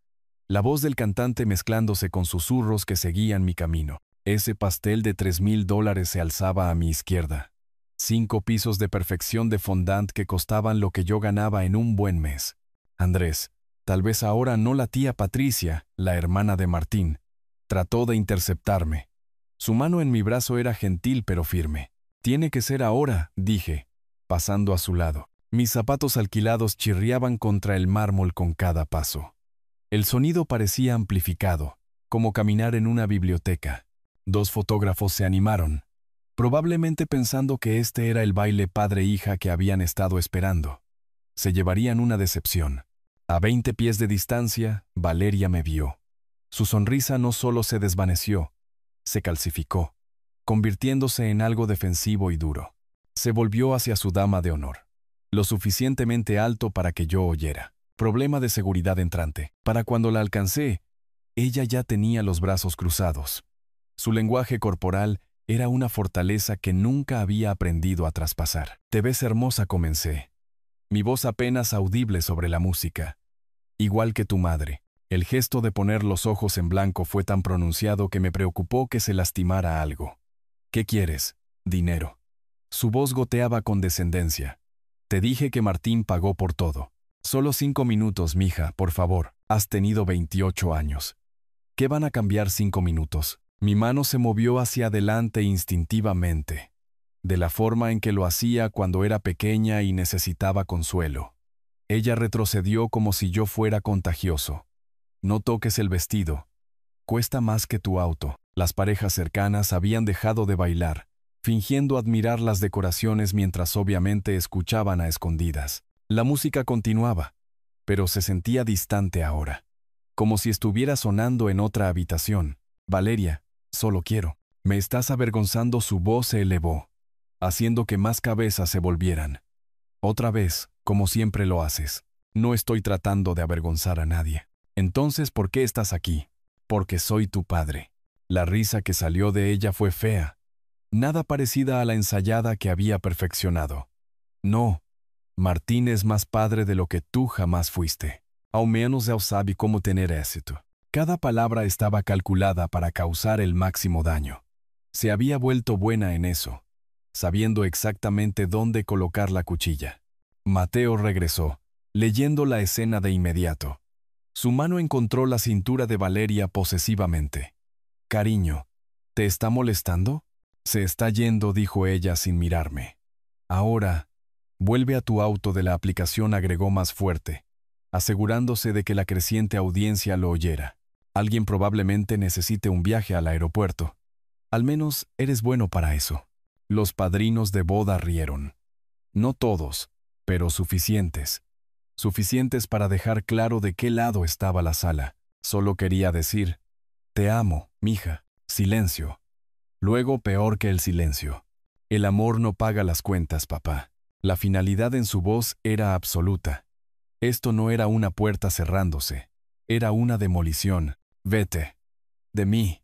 La voz del cantante mezclándose con susurros que seguían mi camino. Ese pastel de $3,000 se alzaba a mi izquierda. 5 pisos de perfección de fondant que costaban lo que yo ganaba en un buen mes. Andrés, tal vez ahora no la tía Patricia, la hermana de Martín, trató de interceptarme. Su mano en mi brazo era gentil pero firme. «Tiene que ser ahora», dije, pasando a su lado. Mis zapatos alquilados chirriaban contra el mármol con cada paso. El sonido parecía amplificado, como caminar en una biblioteca. 2 fotógrafos se animaron, probablemente pensando que este era el baile padre-hija que habían estado esperando. Se llevarían una decepción. A 20 pies de distancia, Valeria me vio. Su sonrisa no solo se desvaneció, se calcificó, convirtiéndose en algo defensivo y duro. Se volvió hacia su dama de honor, lo suficientemente alto para que yo oyera. Problema de seguridad entrante. Para cuando la alcancé, ella ya tenía los brazos cruzados. Su lenguaje corporal era una fortaleza que nunca había aprendido a traspasar. «Te ves hermosa», comencé. Mi voz apenas audible sobre la música. «Igual que tu madre». El gesto de poner los ojos en blanco fue tan pronunciado que me preocupó que se lastimara algo. «¿Qué quieres?» «Dinero». Su voz goteaba con descendencia. «Te dije que Martín pagó por todo». «Solo 5 minutos, mija, por favor. Has tenido 28 años. ¿Qué van a cambiar 5 minutos?» Mi mano se movió hacia adelante instintivamente, de la forma en que lo hacía cuando era pequeña y necesitaba consuelo. Ella retrocedió como si yo fuera contagioso. «No toques el vestido. Cuesta más que tu auto». Las parejas cercanas habían dejado de bailar, fingiendo admirar las decoraciones mientras obviamente escuchaban a escondidas. La música continuaba, pero se sentía distante ahora, como si estuviera sonando en otra habitación. «Valeria, solo quiero». «Me estás avergonzando». Su voz se elevó, haciendo que más cabezas se volvieran. «Otra vez, como siempre lo haces». «No estoy tratando de avergonzar a nadie». «Entonces, ¿por qué estás aquí?» «Porque soy tu padre». La risa que salió de ella fue fea, nada parecida a la ensayada que había perfeccionado. «No, Martín es más padre de lo que tú jamás fuiste. Ao menos él sabe cómo tener éxito». Cada palabra estaba calculada para causar el máximo daño. Se había vuelto buena en eso, sabiendo exactamente dónde colocar la cuchilla. Mateo regresó, leyendo la escena de inmediato. Su mano encontró la cintura de Valeria posesivamente. «Cariño, ¿te está molestando?» «Se está yendo», dijo ella sin mirarme. «Ahora, vuelve a tu auto». De la aplicación agregó más fuerte, asegurándose de que la creciente audiencia lo oyera. «Alguien probablemente necesite un viaje al aeropuerto. Al menos eres bueno para eso». Los padrinos de boda rieron. No todos, pero suficientes. Suficientes para dejar claro de qué lado estaba la sala. Solo quería decir: «Te amo, mija». Silencio. Luego, peor que el silencio: «El amor no paga las cuentas, papá». La finalidad en su voz era absoluta. Esto no era una puerta cerrándose. Era una demolición. «Vete. De mí.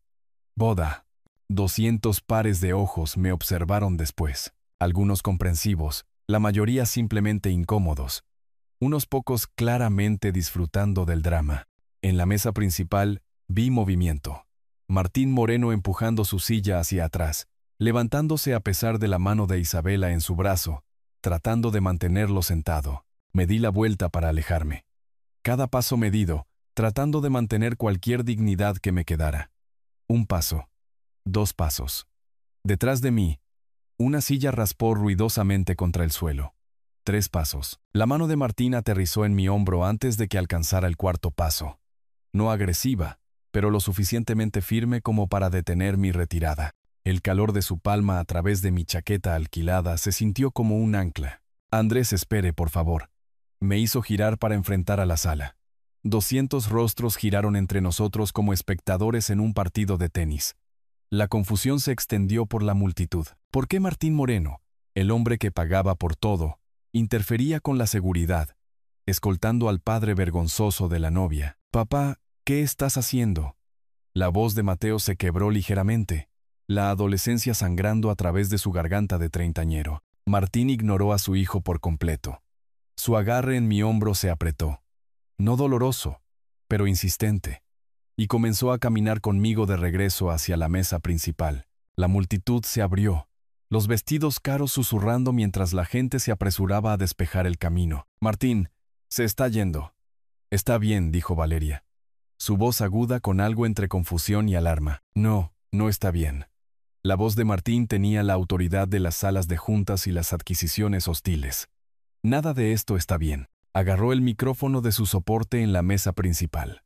Boda». 200 pares de ojos me observaron después. Algunos comprensivos, la mayoría simplemente incómodos. Unos pocos claramente disfrutando del drama. En la mesa principal vi movimiento. Martín Moreno empujando su silla hacia atrás, levantándose a pesar de la mano de Isabela en su brazo, tratando de mantenerlo sentado. Me di la vuelta para alejarme. Cada paso medido, tratando de mantener cualquier dignidad que me quedara. 1 paso. 2 pasos. Detrás de mí, una silla raspó ruidosamente contra el suelo. 3 pasos. La mano de Martín aterrizó en mi hombro antes de que alcanzara el 4.º paso. No agresiva, pero lo suficientemente firme como para detener mi retirada. El calor de su palma a través de mi chaqueta alquilada se sintió como un ancla. «Andrés, espere, por favor». Me hizo girar para enfrentar a la sala. 200 rostros giraron entre nosotros como espectadores en un partido de tenis. La confusión se extendió por la multitud. ¿Por qué Martín Moreno, el hombre que pagaba por todo, interfería con la seguridad, escoltando al padre vergonzoso de la novia? «Papá, ¿qué estás haciendo?» La voz de Mateo se quebró ligeramente, la adolescencia sangrando a través de su garganta de treintañero. Martín ignoró a su hijo por completo. Su agarre en mi hombro se apretó, no doloroso, pero insistente, y comenzó a caminar conmigo de regreso hacia la mesa principal. La multitud se abrió, los vestidos caros susurrando mientras la gente se apresuraba a despejar el camino. «Martín, se está yendo». «Está bien», dijo Valeria, su voz aguda con algo entre confusión y alarma. «No, no está bien». La voz de Martín tenía la autoridad de las salas de juntas y las adquisiciones hostiles. «Nada de esto está bien». Agarró el micrófono de su soporte en la mesa principal.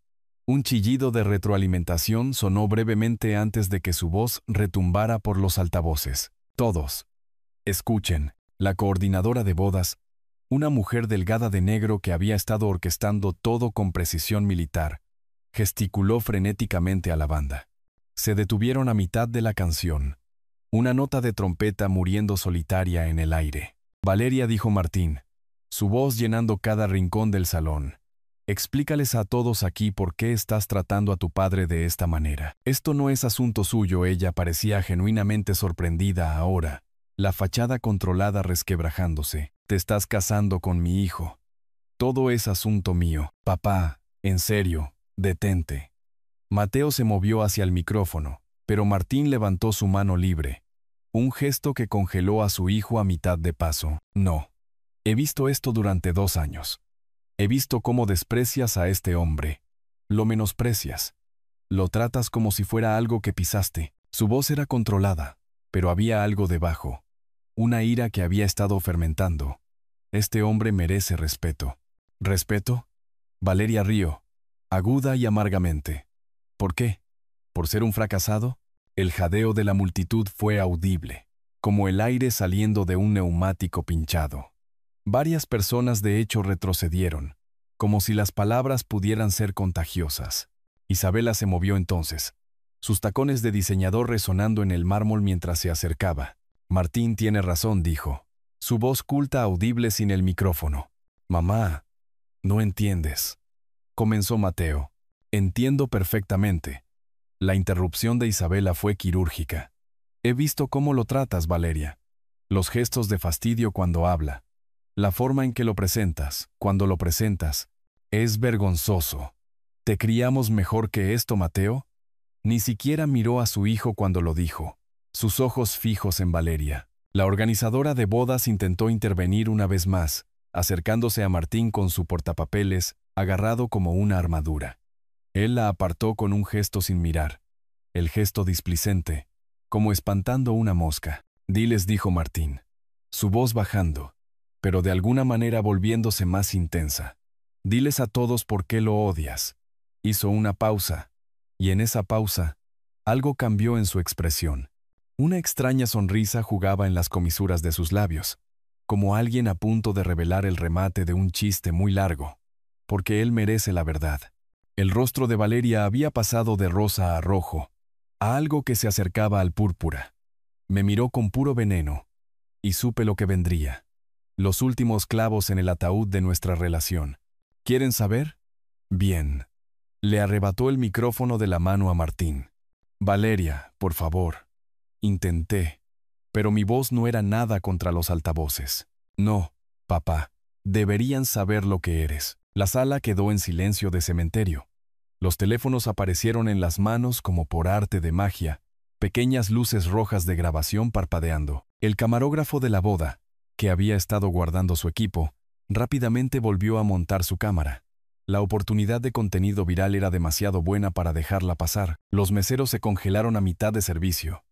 Un chillido de retroalimentación sonó brevemente antes de que su voz retumbara por los altavoces. Todos. Escuchen. La coordinadora de bodas, una mujer delgada de negro que había estado orquestando todo con precisión militar, gesticuló frenéticamente a la banda. Se detuvieron a mitad de la canción. Una nota de trompeta muriendo solitaria en el aire. Valeria, dijo Martín, su voz llenando cada rincón del salón. Explícales a todos aquí por qué estás tratando a tu padre de esta manera. Esto no es asunto suyo. Ella parecía genuinamente sorprendida ahora, la fachada controlada resquebrajándose. Te estás casando con mi hijo. Todo es asunto mío. Papá, en serio, detente. Mateo se movió hacia el micrófono, pero Martín levantó su mano libre. Un gesto que congeló a su hijo a mitad de paso. No. He visto esto durante 2 años. He visto cómo desprecias a este hombre. Lo menosprecias. Lo tratas como si fuera algo que pisaste. Su voz era controlada, pero había algo debajo. Una ira que había estado fermentando. Este hombre merece respeto. ¿Respeto? Valeria rió, aguda y amargamente. ¿Por qué? ¿Por ser un fracasado? El jadeo de la multitud fue audible, como el aire saliendo de un neumático pinchado. Varias personas de hecho retrocedieron, como si las palabras pudieran ser contagiosas. Isabela se movió entonces, sus tacones de diseñador resonando en el mármol mientras se acercaba. Martín tiene razón, dijo, su voz culta audible sin el micrófono. Mamá, no entiendes. Comenzó Mateo. Entiendo perfectamente. La interrupción de Isabela fue quirúrgica. He visto cómo lo tratas, Valeria. Los gestos de fastidio cuando habla. La forma en que lo presentas, cuando lo presentas, es vergonzoso. ¿Te criamos mejor que esto, Mateo? Ni siquiera miró a su hijo cuando lo dijo, sus ojos fijos en Valeria. La organizadora de bodas intentó intervenir una vez más, acercándose a Martín con su portapapeles, agarrado como una armadura. Él la apartó con un gesto sin mirar, el gesto displicente, como espantando una mosca. Diles, dijo Martín, su voz bajando, pero de alguna manera volviéndose más intensa. Diles a todos por qué lo odias. Hizo una pausa, y en esa pausa, algo cambió en su expresión. Una extraña sonrisa jugaba en las comisuras de sus labios, como alguien a punto de revelar el remate de un chiste muy largo, porque él merece la verdad. El rostro de Valeria había pasado de rosa a rojo, a algo que se acercaba al púrpura. Me miró con puro veneno, y supe lo que vendría. Los últimos clavos en el ataúd de nuestra relación. ¿Quieren saber? Bien. Le arrebató el micrófono de la mano a Martín. Valeria, por favor. Intenté, pero mi voz no era nada contra los altavoces. No, papá, deberían saber lo que eres. La sala quedó en silencio de cementerio. Los teléfonos aparecieron en las manos como por arte de magia, pequeñas luces rojas de grabación parpadeando. El camarógrafo de la boda, que había estado guardando su equipo, rápidamente volvió a montar su cámara. La oportunidad de contenido viral era demasiado buena para dejarla pasar. Los meseros se congelaron a mitad de servicio.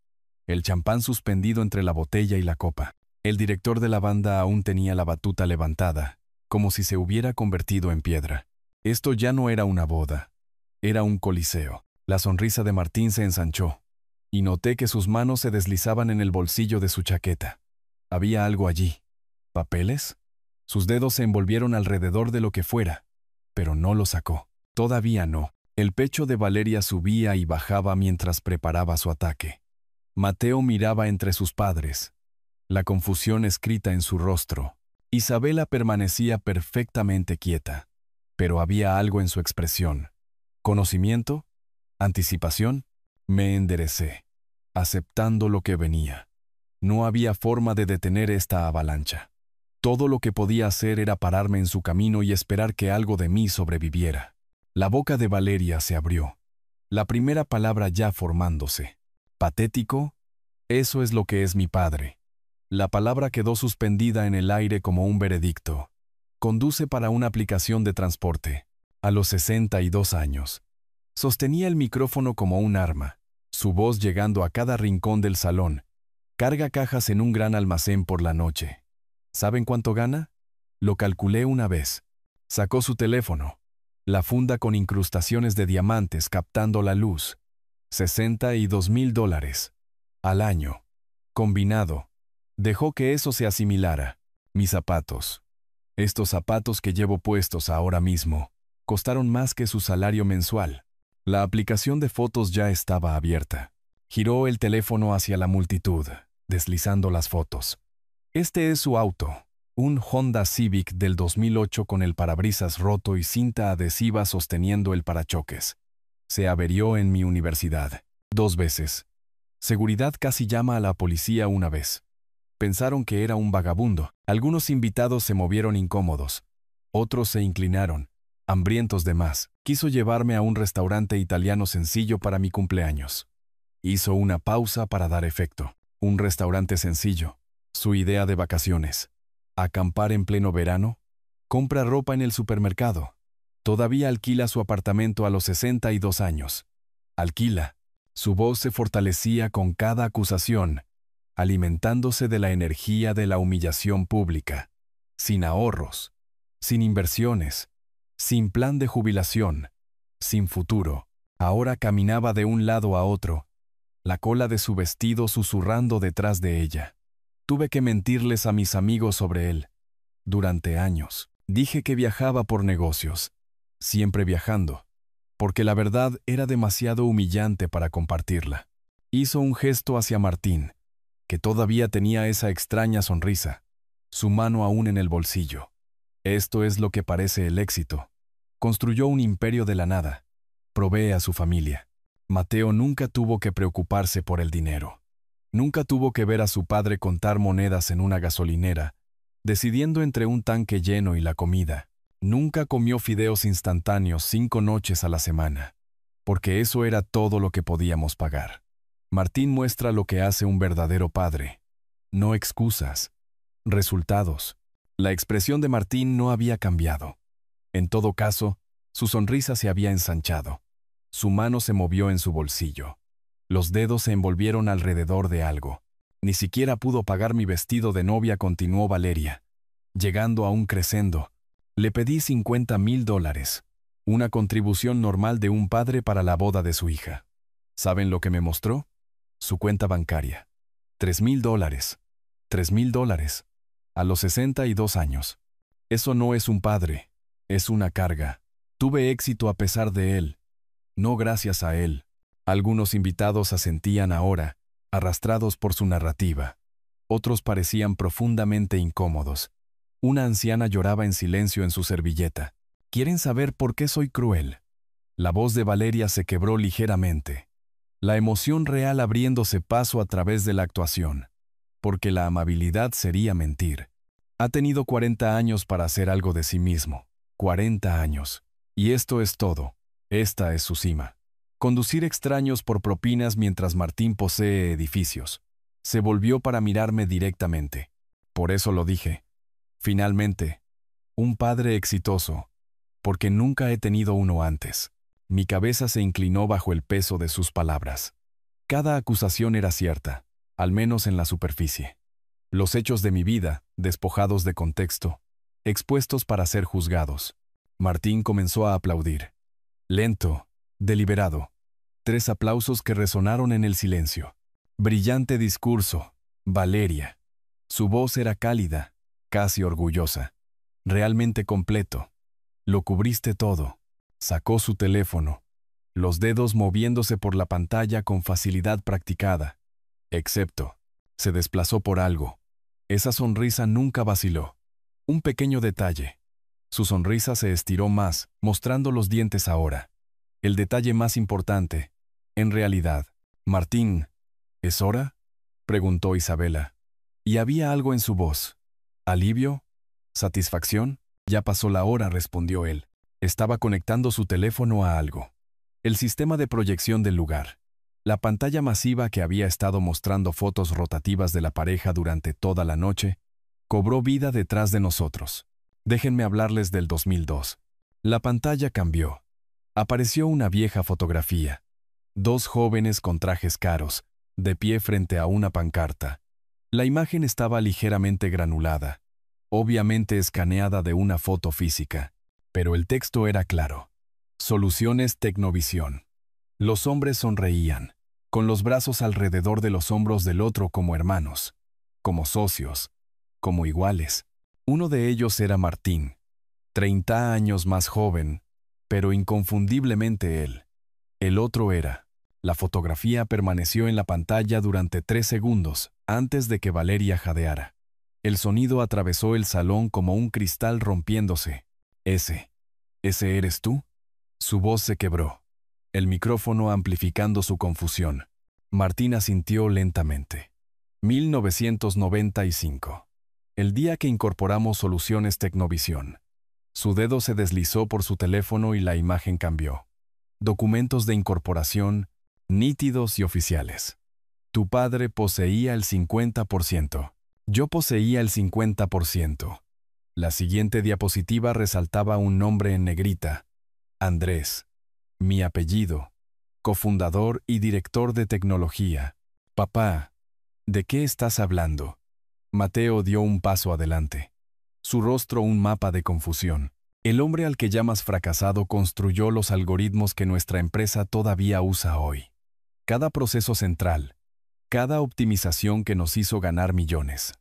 El champán suspendido entre la botella y la copa. El director de la banda aún tenía la batuta levantada, como si se hubiera convertido en piedra. Esto ya no era una boda. Era un coliseo. La sonrisa de Martín se ensanchó, y noté que sus manos se deslizaban en el bolsillo de su chaqueta. Había algo allí. ¿Papeles? Sus dedos se envolvieron alrededor de lo que fuera, pero no lo sacó. Todavía no. El pecho de Valeria subía y bajaba mientras preparaba su ataque. Mateo miraba entre sus padres, la confusión escrita en su rostro. Isabela permanecía perfectamente quieta, pero había algo en su expresión. ¿Conocimiento? ¿Anticipación? Me enderecé, aceptando lo que venía. No había forma de detener esta avalancha. Todo lo que podía hacer era pararme en su camino y esperar que algo de mí sobreviviera. La boca de Valeria se abrió, la primera palabra ya formándose. ¿Patético? Eso es lo que es mi padre. La palabra quedó suspendida en el aire como un veredicto. Conduce para una aplicación de transporte. A los 62 años. Sostenía el micrófono como un arma, su voz llegando a cada rincón del salón. Carga cajas en un gran almacén por la noche. ¿Saben cuánto gana? Lo calculé una vez. Sacó su teléfono. La funda con incrustaciones de diamantes captando la luz. $62,000 al año. Combinado. Dejó que eso se asimilara. Mis zapatos. Estos zapatos que llevo puestos ahora mismo costaron más que su salario mensual. La aplicación de fotos ya estaba abierta. Giró el teléfono hacia la multitud, deslizando las fotos. Este es su auto, un Honda Civic del 2008 con el parabrisas roto y cinta adhesiva sosteniendo el parachoques. Se averió en mi universidad 2 veces. Seguridad casi llama a la policía una vez. Pensaron que era un vagabundo. Algunos invitados se movieron incómodos. Otros se inclinaron, hambrientos de más. Quiso llevarme a un restaurante italiano sencillo para mi cumpleaños. Hizo una pausa para dar efecto. Un restaurante sencillo. Su idea de vacaciones. Acampar en pleno verano. Compra ropa en el supermercado. Todavía alquila su apartamento a los 62 años. Alquila. Su voz se fortalecía con cada acusación, alimentándose de la energía de la humillación pública. Sin ahorros. Sin inversiones. Sin plan de jubilación. Sin futuro. Ahora caminaba de un lado a otro, la cola de su vestido susurrando detrás de ella. Tuve que mentirles a mis amigos sobre él. Durante años, dije que viajaba por negocios, siempre viajando, porque la verdad era demasiado humillante para compartirla. Hizo un gesto hacia Martín, que todavía tenía esa extraña sonrisa, su mano aún en el bolsillo. Esto es lo que parece el éxito. Construyó un imperio de la nada. Provee a su familia. Mateo nunca tuvo que preocuparse por el dinero. Nunca tuvo que ver a su padre contar monedas en una gasolinera, decidiendo entre un tanque lleno y la comida. Nunca comió fideos instantáneos 5 noches a la semana, porque eso era todo lo que podíamos pagar. Martín muestra lo que hace un verdadero padre. No excusas. Resultados. La expresión de Martín no había cambiado. En todo caso, su sonrisa se había ensanchado. Su mano se movió en su bolsillo. Los dedos se envolvieron alrededor de algo. Ni siquiera pudo pagar mi vestido de novia, continuó Valeria. Llegando a un crescendo, le pedí $50,000, una contribución normal de un padre para la boda de su hija. ¿Saben lo que me mostró? Su cuenta bancaria. $3,000. $3,000. A los 62 años. Eso no es un padre, es una carga. Tuve éxito a pesar de él, no gracias a él. Algunos invitados asentían ahora, arrastrados por su narrativa. Otros parecían profundamente incómodos. Una anciana lloraba en silencio en su servilleta. ¿Quieren saber por qué soy cruel? La voz de Valeria se quebró ligeramente. La emoción real abriéndose paso a través de la actuación. Porque la amabilidad sería mentir. Ha tenido 40 años para hacer algo de sí mismo. 40 años. Y esto es todo. Esta es su cima. Conducir extraños por propinas mientras Martín posee edificios. Se volvió para mirarme directamente. Por eso lo dije. Finalmente, un padre exitoso, porque nunca he tenido uno antes. Mi cabeza se inclinó bajo el peso de sus palabras. Cada acusación era cierta, al menos en la superficie. Los hechos de mi vida, despojados de contexto, expuestos para ser juzgados. Martín comenzó a aplaudir. Lento, deliberado. 3 aplausos que resonaron en el silencio. Brillante discurso, Valeria. Su voz era cálida, casi orgullosa. Realmente completo. Lo cubriste todo. Sacó su teléfono, los dedos moviéndose por la pantalla con facilidad practicada. Excepto, se desplazó por algo. Esa sonrisa nunca vaciló. Un pequeño detalle. Su sonrisa se estiró más, mostrando los dientes ahora. El detalle más importante, en realidad. Martín, ¿es hora?, preguntó Isabela. Y había algo en su voz. ¿Alivio? ¿Satisfacción? Ya pasó la hora, respondió él. Estaba conectando su teléfono a algo. El sistema de proyección del lugar. La pantalla masiva que había estado mostrando fotos rotativas de la pareja durante toda la noche, cobró vida detrás de nosotros. Déjenme hablarles del 2002. La pantalla cambió. Apareció una vieja fotografía. 2 jóvenes con trajes caros, de pie frente a una pancarta. La imagen estaba ligeramente granulada, obviamente escaneada de una foto física, pero el texto era claro. Soluciones Tecnovisión. Los hombres sonreían, con los brazos alrededor de los hombros del otro como hermanos, como socios, como iguales. Uno de ellos era Martín, 30 años más joven, pero inconfundiblemente él. El otro era. La fotografía permaneció en la pantalla durante 3 segundos, antes de que Valeria jadeara. El sonido atravesó el salón como un cristal rompiéndose. ¿Ese eres tú? Su voz se quebró, el micrófono amplificando su confusión. Martín asintió lentamente. 1995. El día que incorporamos Soluciones Tecnovisión. Su dedo se deslizó por su teléfono y la imagen cambió. Documentos de incorporación, nítidos y oficiales. Tu padre poseía el 50%. Yo poseía el 50%. La siguiente diapositiva resaltaba un nombre en negrita. Andrés. Mi apellido. Cofundador y director de tecnología. Papá, ¿de qué estás hablando? Mateo dio un paso adelante. Su rostro un mapa de confusión. El hombre al que llamas fracasado construyó los algoritmos que nuestra empresa todavía usa hoy. Cada proceso central, cada optimización que nos hizo ganar millones.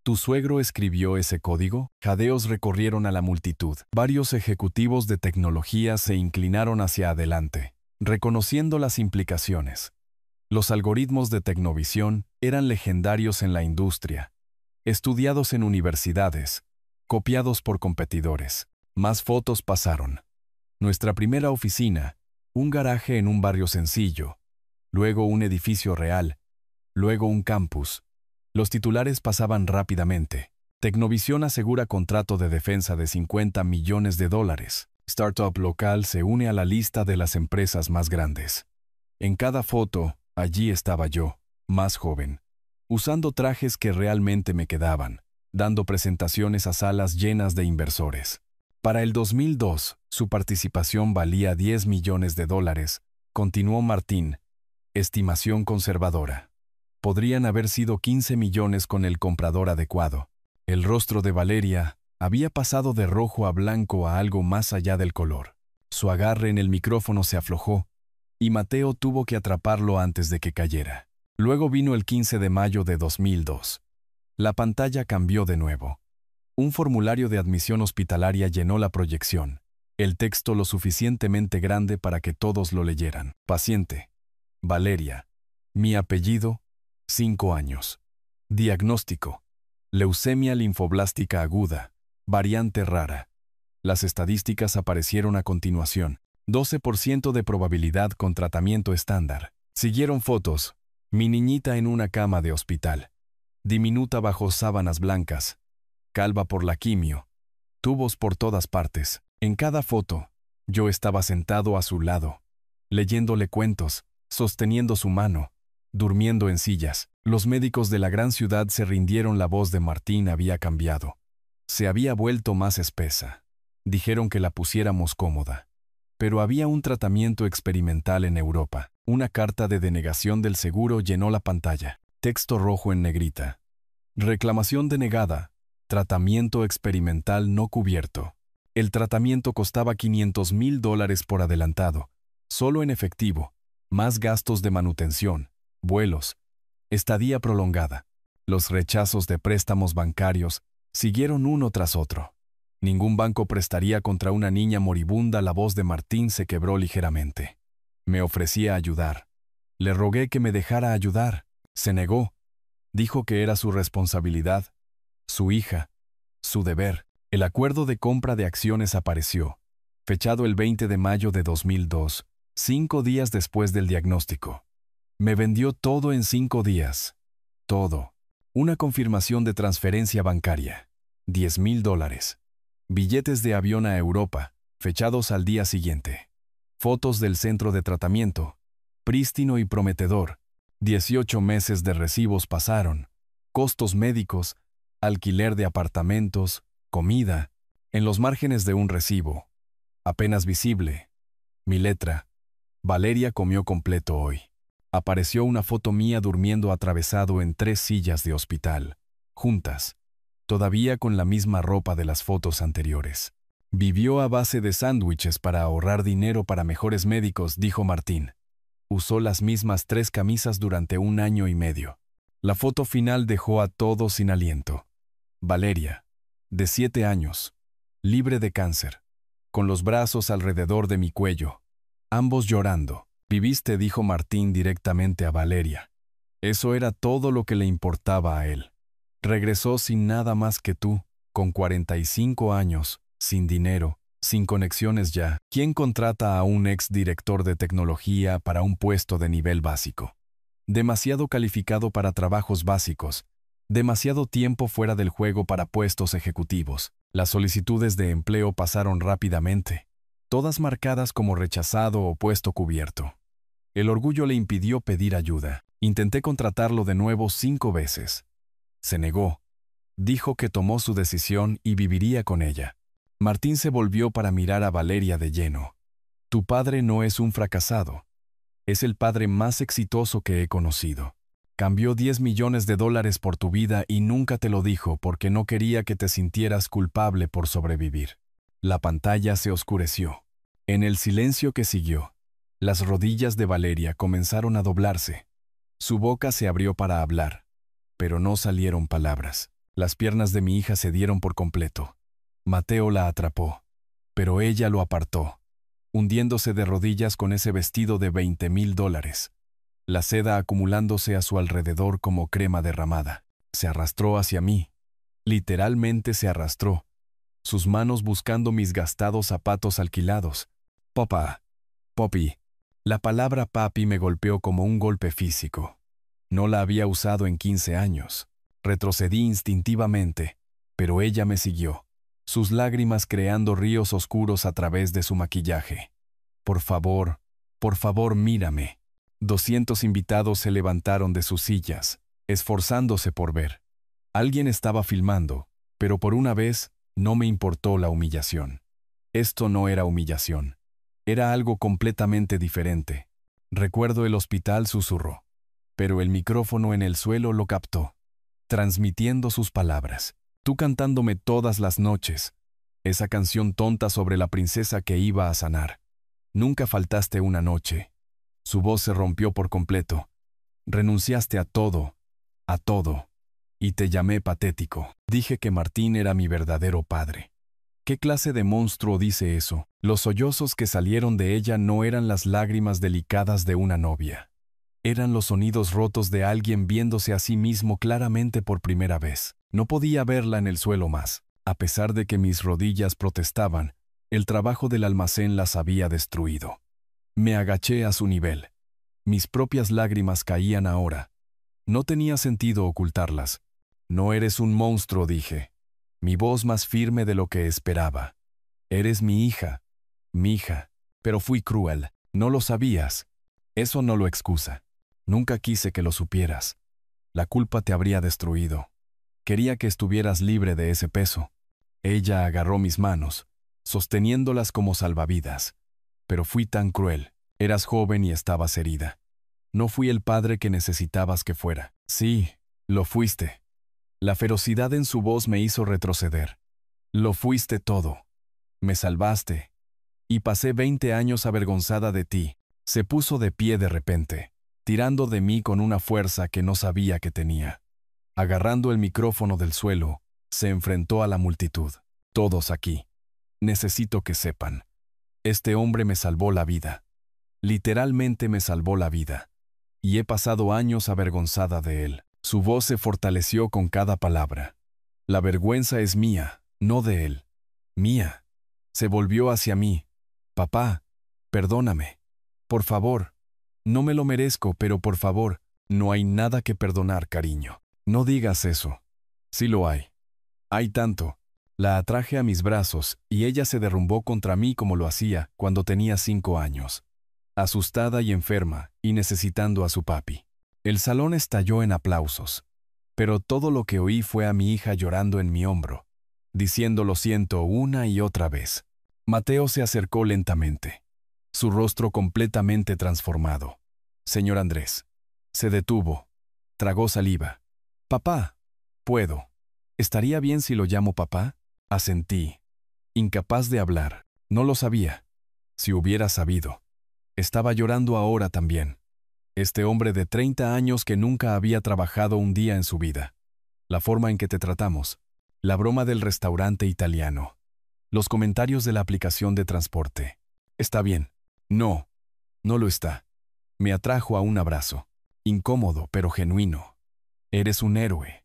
¿Tu suegro escribió ese código? Jadeos recorrieron a la multitud. Varios ejecutivos de tecnología se inclinaron hacia adelante, reconociendo las implicaciones. Los algoritmos de Tecnovisión eran legendarios en la industria, estudiados en universidades, copiados por competidores. Más fotos pasaron. Nuestra primera oficina, un garaje en un barrio sencillo, luego un edificio real, luego un campus. Los titulares pasaban rápidamente. Tecnovisión asegura contrato de defensa de $50 millones. Startup local se une a la lista de las empresas más grandes. En cada foto, allí estaba yo, más joven, usando trajes que realmente me quedaban, dando presentaciones a salas llenas de inversores. Para el 2002, su participación valía $10 millones, continuó Martín. Estimación conservadora. Podrían haber sido 15 millones con el comprador adecuado. El rostro de Valeria había pasado de rojo a blanco a algo más allá del color. Su agarre en el micrófono se aflojó, y Mateo tuvo que atraparlo antes de que cayera. Luego vino el 15 de mayo de 2002. La pantalla cambió de nuevo. Un formulario de admisión hospitalaria llenó la proyección. El texto lo suficientemente grande para que todos lo leyeran. Paciente. Valeria. Mi apellido. 5 años. Diagnóstico. Leucemia linfoblástica aguda. Variante rara. Las estadísticas aparecieron a continuación. 12% de probabilidad con tratamiento estándar. Siguieron fotos. Mi niñita en una cama de hospital. Diminuta bajo sábanas blancas. Calva por la quimio. Tubos por todas partes. En cada foto, yo estaba sentado a su lado, leyéndole cuentos, sosteniendo su mano, durmiendo en sillas. Los médicos de la gran ciudad se rindieron. La voz de Martín había cambiado. Se había vuelto más espesa. Dijeron que la pusiéramos cómoda. Pero había un tratamiento experimental en Europa. Una carta de denegación del seguro llenó la pantalla. Texto rojo en negrita. Reclamación denegada. Tratamiento experimental no cubierto. El tratamiento costaba $500,000 por adelantado, solo en efectivo, más gastos de manutención, vuelos, estadía prolongada. Los rechazos de préstamos bancarios siguieron uno tras otro. Ningún banco prestaría contra una niña moribunda. La voz de Martín se quebró ligeramente. Me ofrecí a ayudar. Le rogué que me dejara ayudar. Se negó. Dijo que era su responsabilidad, su hija, su deber. El acuerdo de compra de acciones apareció, fechado el 20 de mayo de 2002, 5 días después del diagnóstico. Me vendió todo en 5 días. Todo. Una confirmación de transferencia bancaria. $10,000. Billetes de avión a Europa, fechados al día siguiente. Fotos del centro de tratamiento. Prístino y prometedor. 18 meses de recibos pasaron. Costos médicos, alquiler de apartamentos, comida, en los márgenes de un recibo. Apenas visible. Mi letra. Valeria comió completo hoy. Apareció una foto mía durmiendo atravesado en 3 sillas de hospital, juntas, todavía con la misma ropa de las fotos anteriores. Vivió a base de sándwiches para ahorrar dinero para mejores médicos, dijo Martín. Usó las mismas 3 camisas durante 1 año y medio. La foto final dejó a todos sin aliento. Valeria, de 7 años, libre de cáncer, con los brazos alrededor de mi cuello, ambos llorando. Viviste, dijo Martín directamente a Valeria. Eso era todo lo que le importaba a él. Regresó sin nada más que tú, con 45 años, sin dinero, sin conexiones ya. ¿Quién contrata a un ex director de tecnología para un puesto de nivel básico? Demasiado calificado para trabajos básicos, demasiado tiempo fuera del juego para puestos ejecutivos. Las solicitudes de empleo pasaron rápidamente, todas marcadas como rechazado o puesto cubierto. El orgullo le impidió pedir ayuda. Intenté contratarlo de nuevo 5 veces. Se negó. Dijo que tomó su decisión y viviría con ella. Martín se volvió para mirar a Valeria de lleno. Tu padre no es un fracasado. Es el padre más exitoso que he conocido. Cambió $10 millones por tu vida y nunca te lo dijo porque no quería que te sintieras culpable por sobrevivir. La pantalla se oscureció. En el silencio que siguió, las rodillas de Valeria comenzaron a doblarse. Su boca se abrió para hablar, pero no salieron palabras. Las piernas de mi hija cedieron por completo. Mateo la atrapó, pero ella lo apartó, hundiéndose de rodillas con ese vestido de $20,000, la seda acumulándose a su alrededor como crema derramada. Se arrastró hacia mí, literalmente se arrastró, sus manos buscando mis gastados zapatos alquilados. Papá, Poppy. La palabra papi me golpeó como un golpe físico. No la había usado en 15 años. Retrocedí instintivamente, pero ella me siguió, sus lágrimas creando ríos oscuros a través de su maquillaje. Por favor, mírame. 200 invitados se levantaron de sus sillas, esforzándose por ver. Alguien estaba filmando, pero por una vez no me importó la humillación. Esto no era humillación. Era algo completamente diferente. Recuerdo el hospital, susurró, pero el micrófono en el suelo lo captó, transmitiendo sus palabras. Tú cantándome todas las noches, esa canción tonta sobre la princesa que iba a sanar. Nunca faltaste una noche. Su voz se rompió por completo. Renunciaste a todo, y te llamé patético. Dije que Martín era mi verdadero padre. ¿Qué clase de monstruo dice eso? Los sollozos que salieron de ella no eran las lágrimas delicadas de una novia. Eran los sonidos rotos de alguien viéndose a sí mismo claramente por primera vez. No podía verla en el suelo más. A pesar de que mis rodillas protestaban, el trabajo del almacén las había destruido. Me agaché a su nivel. Mis propias lágrimas caían ahora. No tenía sentido ocultarlas. No eres un monstruo, dije. Mi voz más firme de lo que esperaba. Eres mi hija, pero fui cruel. No lo sabías. Eso no lo excusa. Nunca quise que lo supieras. La culpa te habría destruido. Quería que estuvieras libre de ese peso. Ella agarró mis manos, sosteniéndolas como salvavidas. Pero fui tan cruel. Eras joven y estabas herida. No fui el padre que necesitabas que fuera. Sí, lo fuiste. La ferocidad en su voz me hizo retroceder. Lo fuiste todo. Me salvaste. Y pasé 20 años avergonzada de ti. Se puso de pie de repente, tirando de mí con una fuerza que no sabía que tenía. Agarrando el micrófono del suelo, se enfrentó a la multitud. Todos aquí. Necesito que sepan. Este hombre me salvó la vida. Literalmente me salvó la vida. Y he pasado años avergonzada de él. Su voz se fortaleció con cada palabra. La vergüenza es mía, no de él. Mía. Se volvió hacia mí. Papá, perdóname. Por favor. No me lo merezco, pero por favor, no hay nada que perdonar, cariño. No digas eso. Sí lo hay. Hay tanto. La atraje a mis brazos y ella se derrumbó contra mí como lo hacía cuando tenía 5 años. Asustada y enferma, y necesitando a su papi. El salón estalló en aplausos. Pero todo lo que oí fue a mi hija llorando en mi hombro, diciendo lo siento una y otra vez. Mateo se acercó lentamente, su rostro completamente transformado. Señor Andrés. Se detuvo. Tragó saliva. Papá. Puedo. ¿Estaría bien si lo llamo papá? Asentí. incapaz de hablar. No lo sabía. Si hubiera sabido. Estaba llorando ahora también. Este hombre de 30 años que nunca había trabajado un día en su vida. La forma en que te tratamos. La broma del restaurante italiano. Los comentarios de la aplicación de transporte. Está bien. No, no lo está. Me atrajo a un abrazo. Incómodo, pero genuino. Eres un héroe.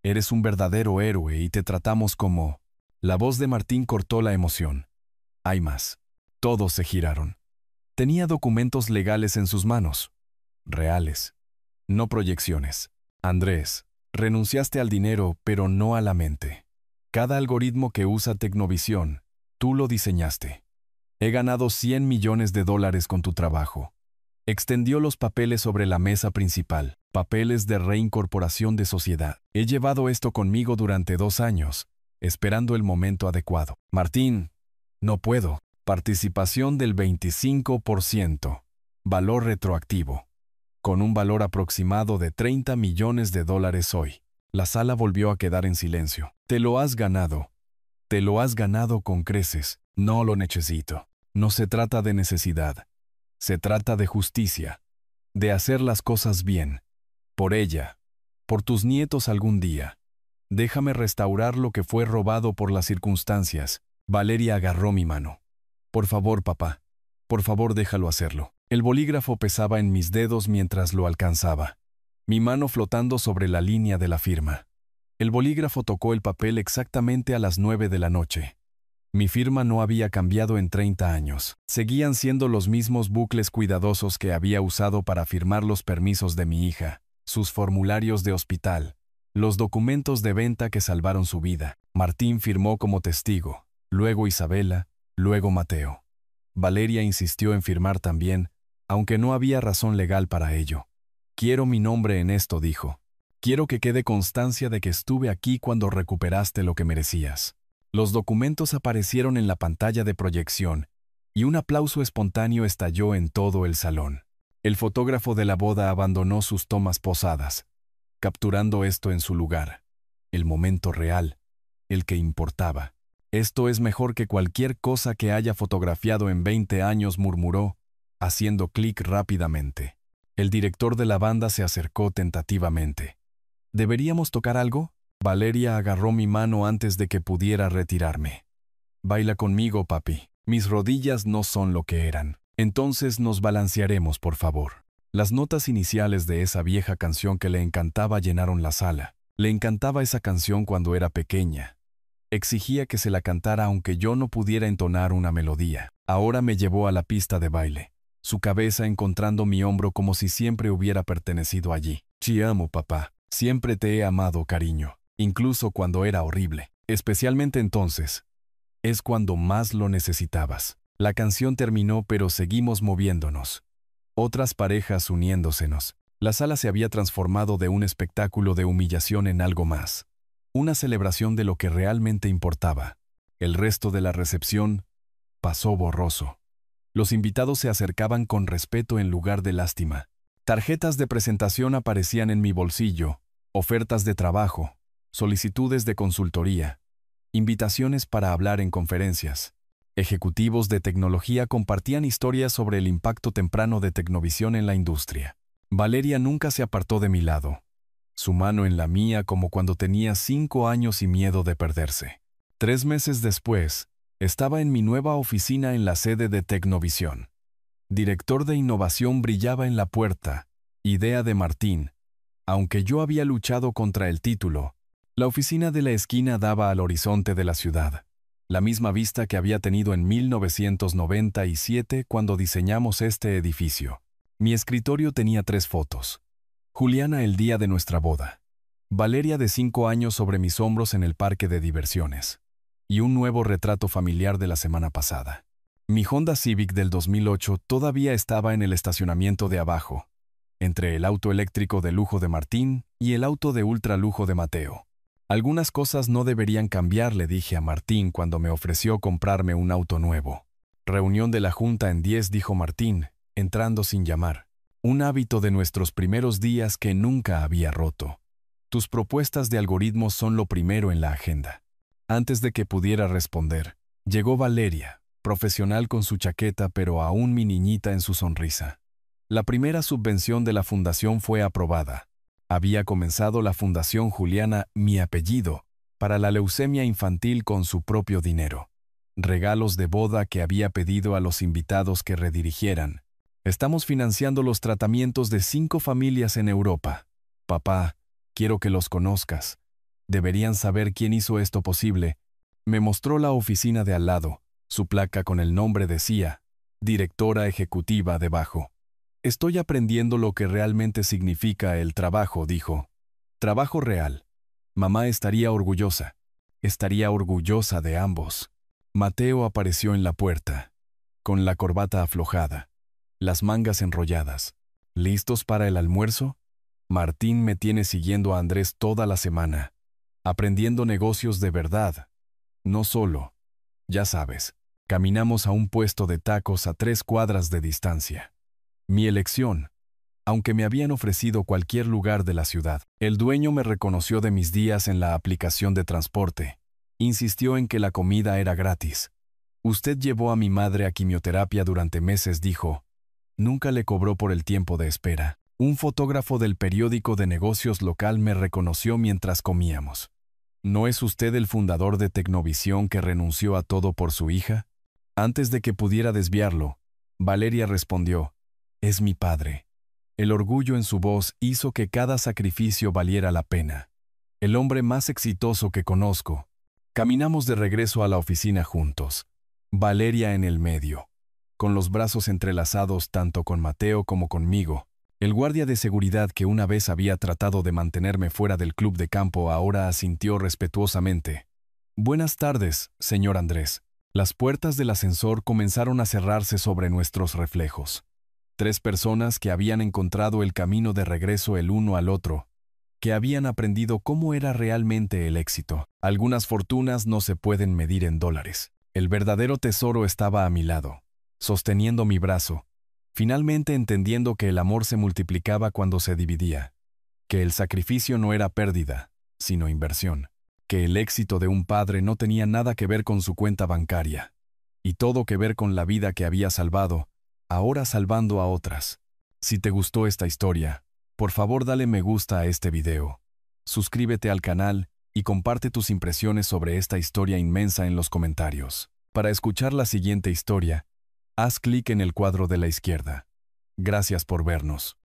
Eres un verdadero héroe y te tratamos como... La voz de Martín cortó la emoción. Hay más. Todos se giraron. Tenía documentos legales en sus manos. Reales. No proyecciones. Andrés, renunciaste al dinero, pero no a la mente. Cada algoritmo que usa Tecnovisión, tú lo diseñaste. He ganado $100 millones con tu trabajo. Extendió los papeles sobre la mesa principal, papeles de reincorporación de sociedad. He llevado esto conmigo durante 2 años, esperando el momento adecuado. Martín, no puedo. Participación del 25%. Valor retroactivo. Con un valor aproximado de $30 millones hoy. La sala volvió a quedar en silencio. Te lo has ganado. Te lo has ganado con creces. No lo necesito. No se trata de necesidad. Se trata de justicia. De hacer las cosas bien. Por ella. Por tus nietos algún día. Déjame restaurar lo que fue robado por las circunstancias. Valeria agarró mi mano. Por favor, papá. Por favor, déjalo hacerlo. El bolígrafo pesaba en mis dedos mientras lo alcanzaba. Mi mano flotando sobre la línea de la firma. El bolígrafo tocó el papel exactamente a las 9 de la noche. Mi firma no había cambiado en 30 años. Seguían siendo los mismos bucles cuidadosos que había usado para firmar los permisos de mi hija, sus formularios de hospital, los documentos de venta que salvaron su vida. Martín firmó como testigo, luego Isabela, luego Mateo. Valeria insistió en firmar también, aunque no había razón legal para ello. Quiero mi nombre en esto, dijo. Quiero que quede constancia de que estuve aquí cuando recuperaste lo que merecías. Los documentos aparecieron en la pantalla de proyección, y un aplauso espontáneo estalló en todo el salón. El fotógrafo de la boda abandonó sus tomas posadas, capturando esto en su lugar. El momento real, el que importaba. Esto es mejor que cualquier cosa que haya fotografiado en 20 años, murmuró, haciendo clic rápidamente. El director de la banda se acercó tentativamente. ¿Deberíamos tocar algo? Valeria agarró mi mano antes de que pudiera retirarme. Baila conmigo, papi. Mis rodillas no son lo que eran. Entonces nos balancearemos, por favor. Las notas iniciales de esa vieja canción que le encantaba llenaron la sala. Le encantaba esa canción cuando era pequeña. Exigía que se la cantara aunque yo no pudiera entonar una melodía. Ahora me llevó a la pista de baile, su cabeza encontrando mi hombro como si siempre hubiera pertenecido allí. Te amo, papá. Siempre te he amado, cariño. Incluso cuando era horrible. Especialmente entonces. Es cuando más lo necesitabas. La canción terminó, pero seguimos moviéndonos. Otras parejas uniéndosenos. La sala se había transformado de un espectáculo de humillación en algo más. Una celebración de lo que realmente importaba. El resto de la recepción pasó borroso. Los invitados se acercaban con respeto en lugar de lástima. Tarjetas de presentación aparecían en mi bolsillo, ofertas de trabajo, solicitudes de consultoría, invitaciones para hablar en conferencias. Ejecutivos de tecnología compartían historias sobre el impacto temprano de Tecnovisión en la industria. Valeria nunca se apartó de mi lado. Su mano en la mía como cuando tenía 5 años y miedo de perderse. 3 meses después, estaba en mi nueva oficina en la sede de Tecnovisión. Director de innovación brillaba en la puerta, idea de Martín. Aunque yo había luchado contra el título, la oficina de la esquina daba al horizonte de la ciudad. La misma vista que había tenido en 1997 cuando diseñamos este edificio. Mi escritorio tenía 3 fotos. Juliana el día de nuestra boda. Valeria de 5 años sobre mis hombros en el parque de diversiones. Y un nuevo retrato familiar de la semana pasada. Mi Honda Civic del 2008 todavía estaba en el estacionamiento de abajo, entre el auto eléctrico de lujo de Martín y el auto de ultralujo de Mateo. Algunas cosas no deberían cambiar, le dije a Martín cuando me ofreció comprarme un auto nuevo. Reunión de la junta en 10, dijo Martín, entrando sin llamar. Un hábito de nuestros primeros días que nunca había roto. Tus propuestas de algoritmos son lo primero en la agenda. Antes de que pudiera responder, Llegó Valeria, profesional con su chaqueta pero aún mi niñita en su sonrisa. La primera subvención de la fundación fue aprobada. Había comenzado la Fundación Juliana Mi Apellido para la leucemia infantil con su propio dinero. Regalos de boda que había pedido a los invitados que redirigieran. Estamos financiando los tratamientos de 5 familias en Europa. Papá, quiero que los conozcas. Deberían saber quién hizo esto posible. Me mostró la oficina de al lado. Su placa con el nombre decía, Directora Ejecutiva debajo. Estoy aprendiendo lo que realmente significa el trabajo, dijo. Trabajo real. Mamá estaría orgullosa. Estaría orgullosa de ambos. Mateo apareció en la puerta, con la corbata aflojada, las mangas enrolladas. ¿Listos para el almuerzo? Martín me tiene siguiendo a Andrés toda la semana, aprendiendo negocios de verdad. No solo, ya sabes, caminamos a un puesto de tacos a 3 cuadras de distancia. Mi elección, aunque me habían ofrecido cualquier lugar de la ciudad. El dueño me reconoció de mis días en la aplicación de transporte. Insistió en que la comida era gratis. Usted llevó a mi madre a quimioterapia durante meses, dijo. Nunca le cobró por el tiempo de espera. Un fotógrafo del periódico de negocios local me reconoció mientras comíamos. ¿No es usted el fundador de Tecnovisión que renunció a todo por su hija? Antes de que pudiera desviarlo, Valeria respondió, es mi padre. El orgullo en su voz hizo que cada sacrificio valiera la pena. El hombre más exitoso que conozco. Caminamos de regreso a la oficina juntos. Valeria en el medio, con los brazos entrelazados tanto con Mateo como conmigo. El guardia de seguridad que una vez había tratado de mantenerme fuera del club de campo ahora asintió respetuosamente. Buenas tardes, señor Andrés. Las puertas del ascensor comenzaron a cerrarse sobre nuestros reflejos. 3 personas que habían encontrado el camino de regreso el uno al otro, que habían aprendido cómo era realmente el éxito. Algunas fortunas no se pueden medir en dólares. El verdadero tesoro estaba a mi lado, sosteniendo mi brazo, finalmente entendiendo que el amor se multiplicaba cuando se dividía, que el sacrificio no era pérdida, sino inversión, que el éxito de un padre no tenía nada que ver con su cuenta bancaria, y todo que ver con la vida que había salvado, ahora salvando a otras. Si te gustó esta historia, por favor dale me gusta a este video, suscríbete al canal y comparte tus impresiones sobre esta historia inmensa en los comentarios. Para escuchar la siguiente historia, haz clic en el cuadro de la izquierda. Gracias por vernos.